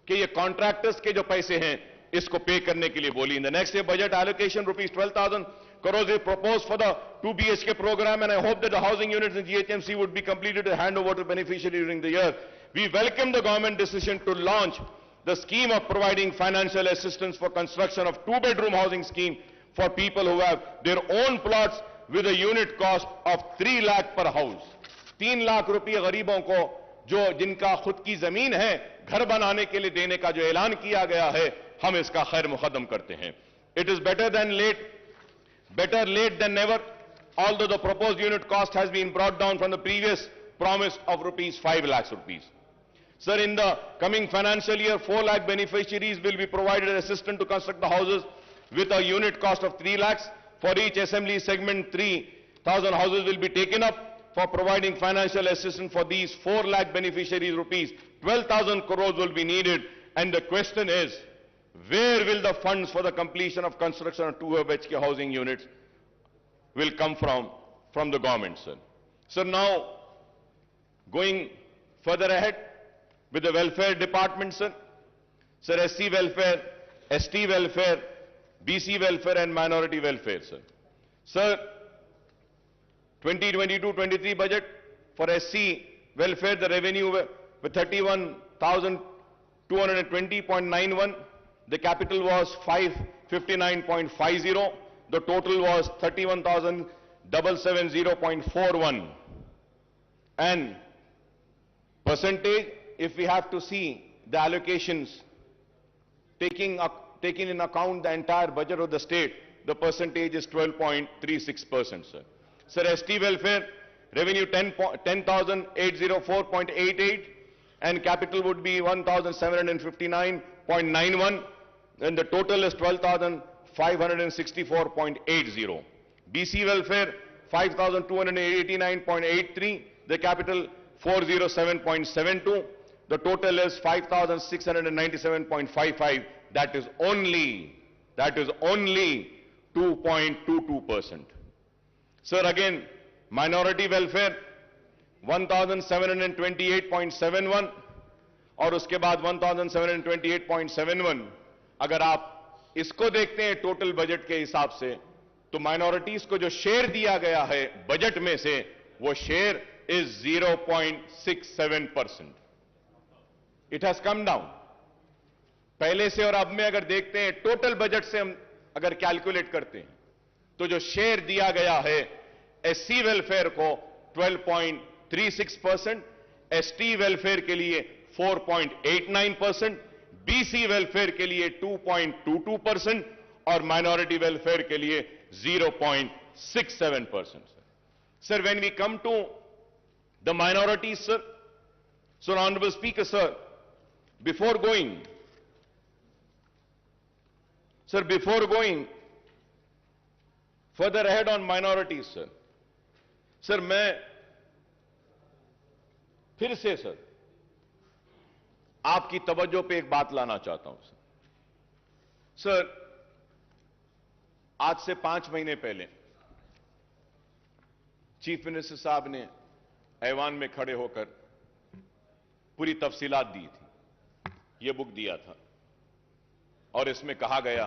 कि ये contractors के जो पैसे हैं इसको पे करने के लिए बोली. In the next year budget allocation, rupees 12,000 crores is proposed for the 2 BHK program, and I hope that the housing units in GHMC would be completed to hand over to beneficiaries during the year. We welcome the government decision to launch the scheme of providing financial assistance for construction of 2-bedroom housing scheme for people who have their own plots with a unit cost of 3 lakh per house. 3 lakh रुपये गरीबों को जो जिनका खुद की जमीन है घर बनाने के लिए देने का जो ऐलान किया गया है, हम इसका खैर मुकदम करते हैं. It is better late than never, although the proposed unit cost has been brought down from the previous promise of rupees 5 lakhs rupees. Sir, in the coming financial year, 4 lakh beneficiaries will be provided assistance to construct the houses with a unit cost of 3 lakhs. For each assembly segment, 3,000 houses will be taken up. For providing financial assistance for these 4 lakh beneficiaries, rupees 12,000 crores will be needed. And the question is, where will the funds for the completion of construction of 2 BHK housing units will come from the government, sir? Sir, now going further ahead with the welfare department, sir. Sir, SC welfare, ST welfare, BC welfare and minority welfare, sir. Sir, 2022-23 budget for SC welfare, the revenue with 31,220.91 The capital was 559.50. The total was 31,770.41. And percentage, if we have to see the allocations, taking in account the entire budget of the state, the percentage is 12.36%, sir. Sir, ST welfare, revenue 10,804.88, and capital would be 1,759.91, and the total is 12,564.80. BC welfare, 5,289.83, the capital 407.72, the total is 5,697.55, that is only 2.22%. Sir, again, minority welfare 1728.71 और उसके बाद 1728.71. अगर आप इसको देखते हैं total budget के हिसाब से, तो माइनॉरिटीज को जो शेयर दिया गया है बजट में से, वो share is 0.67%. It has come down. पहले से और अब में अगर देखते हैं टोटल बजट से हम अगर कैलकुलेट करते हैं, तो जो शेयर दिया गया है एससी वेलफेयर को 12.36%, एसटी वेलफेयर के लिए 4.89%, बीसी वेलफेयर के लिए 2.22% और माइनॉरिटी वेलफेयर के लिए 0.67%. Sir, when we come to the minorities, sir, so Honorable Speaker, sir, before going further ahead on minorities, sir, मैं फिर से सर आपकी तवज्जो पे एक बात लाना चाहता हूं सर. आज से 5 महीने पहले चीफ मिनिस्टर साहब ने ऐवान में खड़े होकर पूरी तफसीलात दी थी. यह बुक दिया था और इसमें कहा गया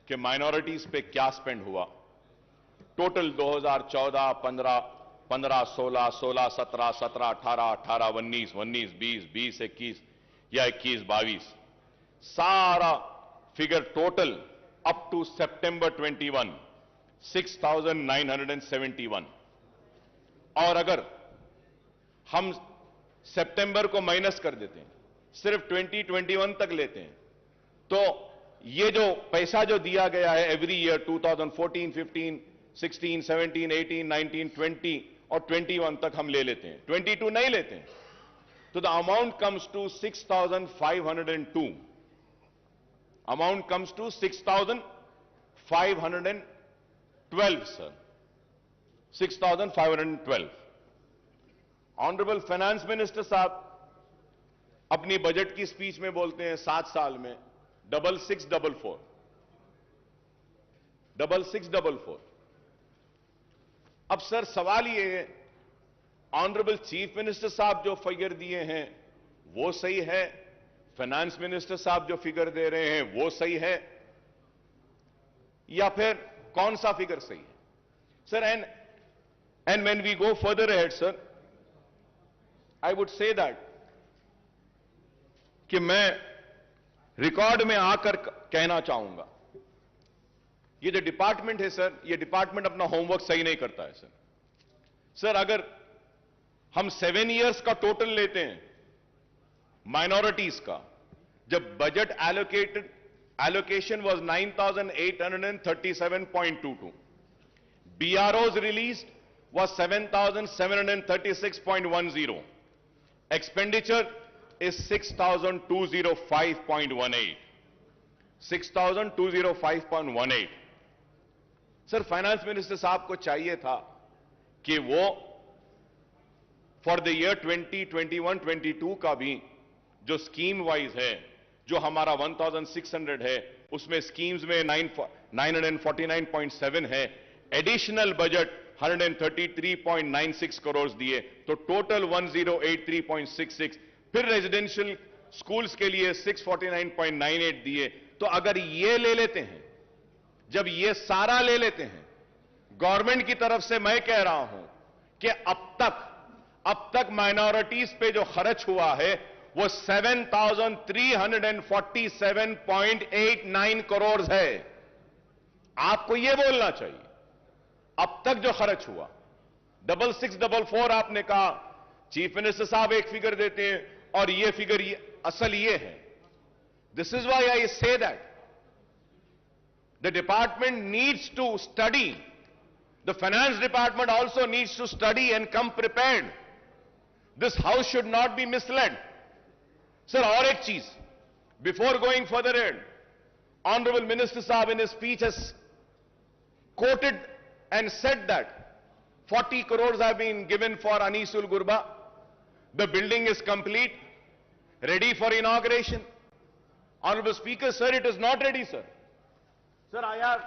कि माइनॉरिटीज पे क्या स्पेंड हुआ. टोटल 2014, 15, 16, 16, 17, 17, 18, 18, 19, 19, 20, 20, 21 या 21, 22, सारा फिगर टोटल अप टू सितंबर 21, 6,971. और अगर हम सितंबर को माइनस कर देते हैं, सिर्फ 2021 तक लेते हैं, तो ये जो पैसा जो दिया गया है एवरी ईयर 2014, 15, 16, 17, 18, 19, 20 और 21 तक हम ले लेते हैं, 22 नहीं लेते हैं, तो the amount comes to 6,502. Amount comes to 6,512, sir. 6,512. Honourable finance minister साहब अपनी बजट की स्पीच में बोलते हैं 7 साल में 6644. अब सर सवाल ये है, ऑनरेबल चीफ मिनिस्टर साहब जो फिगर दिए हैं वो सही है, फाइनेंस मिनिस्टर साहब जो फिगर दे रहे हैं वो सही है, या फिर कौन सा फिगर सही है sir? And when we go further ahead sir, I would say that कि मैं रिकॉर्ड में आकर कहना चाहूंगा, ये जो डिपार्टमेंट है सर, ये डिपार्टमेंट अपना होमवर्क सही नहीं करता है सर. सर, अगर हम 7 इयर्स का टोटल लेते हैं माइनॉरिटीज का, जब budget allocation was 9,837.22, BROs released was 7,736.10, expenditure is 6,205.18. 6,205.18. Sir, finance minister साहब को चाहिए था कि वो फॉर द ईयर 2021-22 का भी जो स्कीम वाइज है, जो हमारा 1,600 है, उसमें स्कीम्स में 949.7 है, एडिशनल बजट 133.96 करोड़ दिए, तो टोटल 1083.66. फिर रेजिडेंशियल स्कूल्स के लिए 649.98 दिए. तो अगर ये ले लेते हैं, जब ये सारा ले लेते हैं, गवर्नमेंट की तरफ से मैं कह रहा हूं कि अब तक माइनॉरिटीज पे जो खर्च हुआ है वो 7,347.89 करोड़ है। आपको यह बोलना चाहिए अब तक जो खर्च हुआ। 6644 आपने कहा, चीफ मिनिस्टर साहब एक फिगर देते हैं और ये फिगर असल ये है। This is why I say that the department needs to study, the finance department also needs to study and come prepared. This house should not be misled. Sir, और एक चीज, before going further add, honourable minister साहब in speech has quoted and said that 40 crores have been given for Anisul Gurba. The building is complete, ready for inauguration. Honorable Speaker, sir, it is not ready, sir. Sir, I have...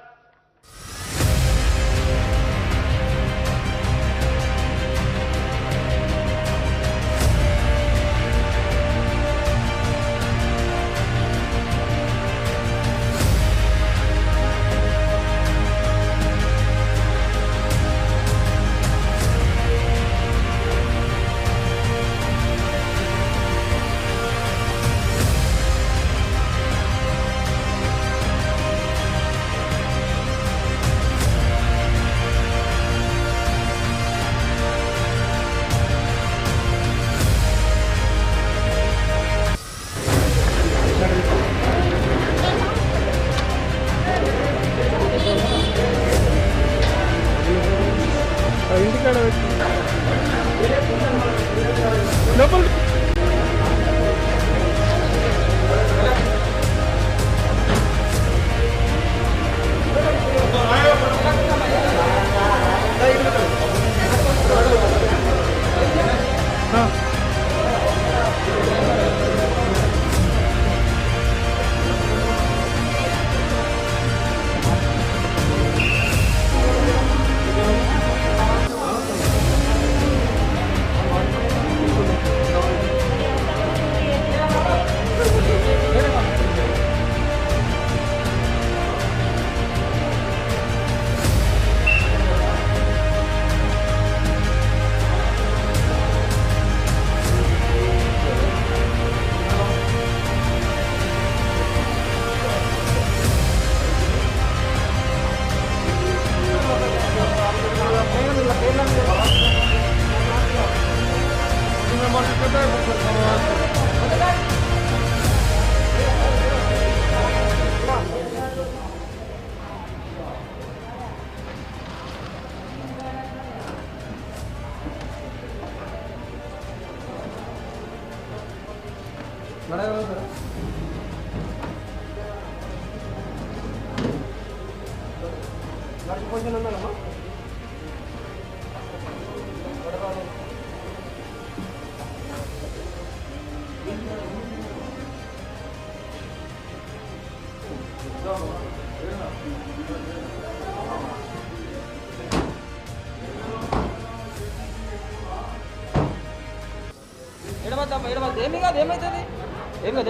ఏమి కాదు, ఏమవుతుంది, ఏమి కాదు,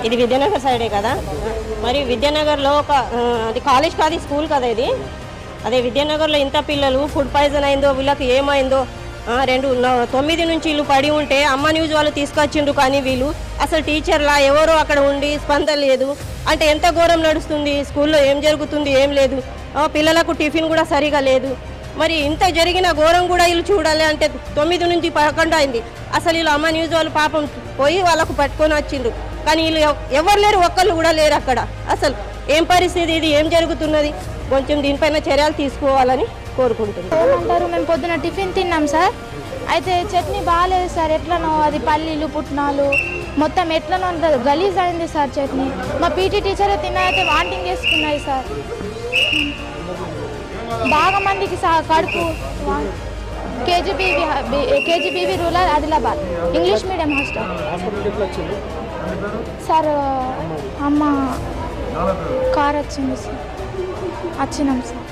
ఇది విద్యానగర్ సైడే కదా. మరి విద్యానగర్లో ఒక అది కాలేజ్ కాదు, స్కూల్ కదా ఇది. అదే విద్యానగర్లో ఇంత పిల్లలు ఫుడ్ పాయిజన్ అయిందో, వీళ్ళకి ఏమైందో 9 నుంచి వీళ్ళు పడి ఉంటే అమ్మ న్యూస్ వాళ్ళు తీసుకొచ్చిండ్రు. కానీ వీళ్ళు అసలు టీచర్లా ఎవరో అక్కడ ఉండి స్పందన లేదు అంటే ఎంత ఘోరం నడుస్తుంది. స్కూల్లో ఏం జరుగుతుంది ఏం లేదు. పిల్లలకు టిఫిన్ కూడా సరిగా లేదు. మరి ఇంత జరిగిన ఘోరం కూడా వీళ్ళు చూడాలి అంటే 9 నుంచి 11 అయింది. అసలు వీళ్ళు అమ్మ న్యూస్ వాళ్ళు పాపం పోయి వాళ్ళకు పట్టుకొని వచ్చిండ్రు. కానీ వీళ్ళు ఎవరు లేరు, ఒక్కళ్ళు కూడా లేరు అక్కడ. అసలు ఏం పరిస్థితి ఇది, ఏం జరుగుతున్నది, కొంచెం దీనిపైన చర్యలు తీసుకోవాలని కోరుకుంటున్నాం. ఏమంటారు, మేము పొద్దున టిఫిన్ తిన్నాం సార్. అయితే చట్నీ బాగాలేదు సార్, ఎట్లనో అది పల్లీలు పుట్నాలు మొత్తం ఎట్లనో గలీజ్ అయింది సార్ చట్నీ. మా పీటీ టీచర్ తిన్నైతే వాంటింగ్ చేసుకున్నాయి సార్. బాగా మందికి కడుపు. KGBV rural Adilabad English medium hostel sir. అమ్మ కార్ వచ్చింది సార్, వచ్చినాం సార్.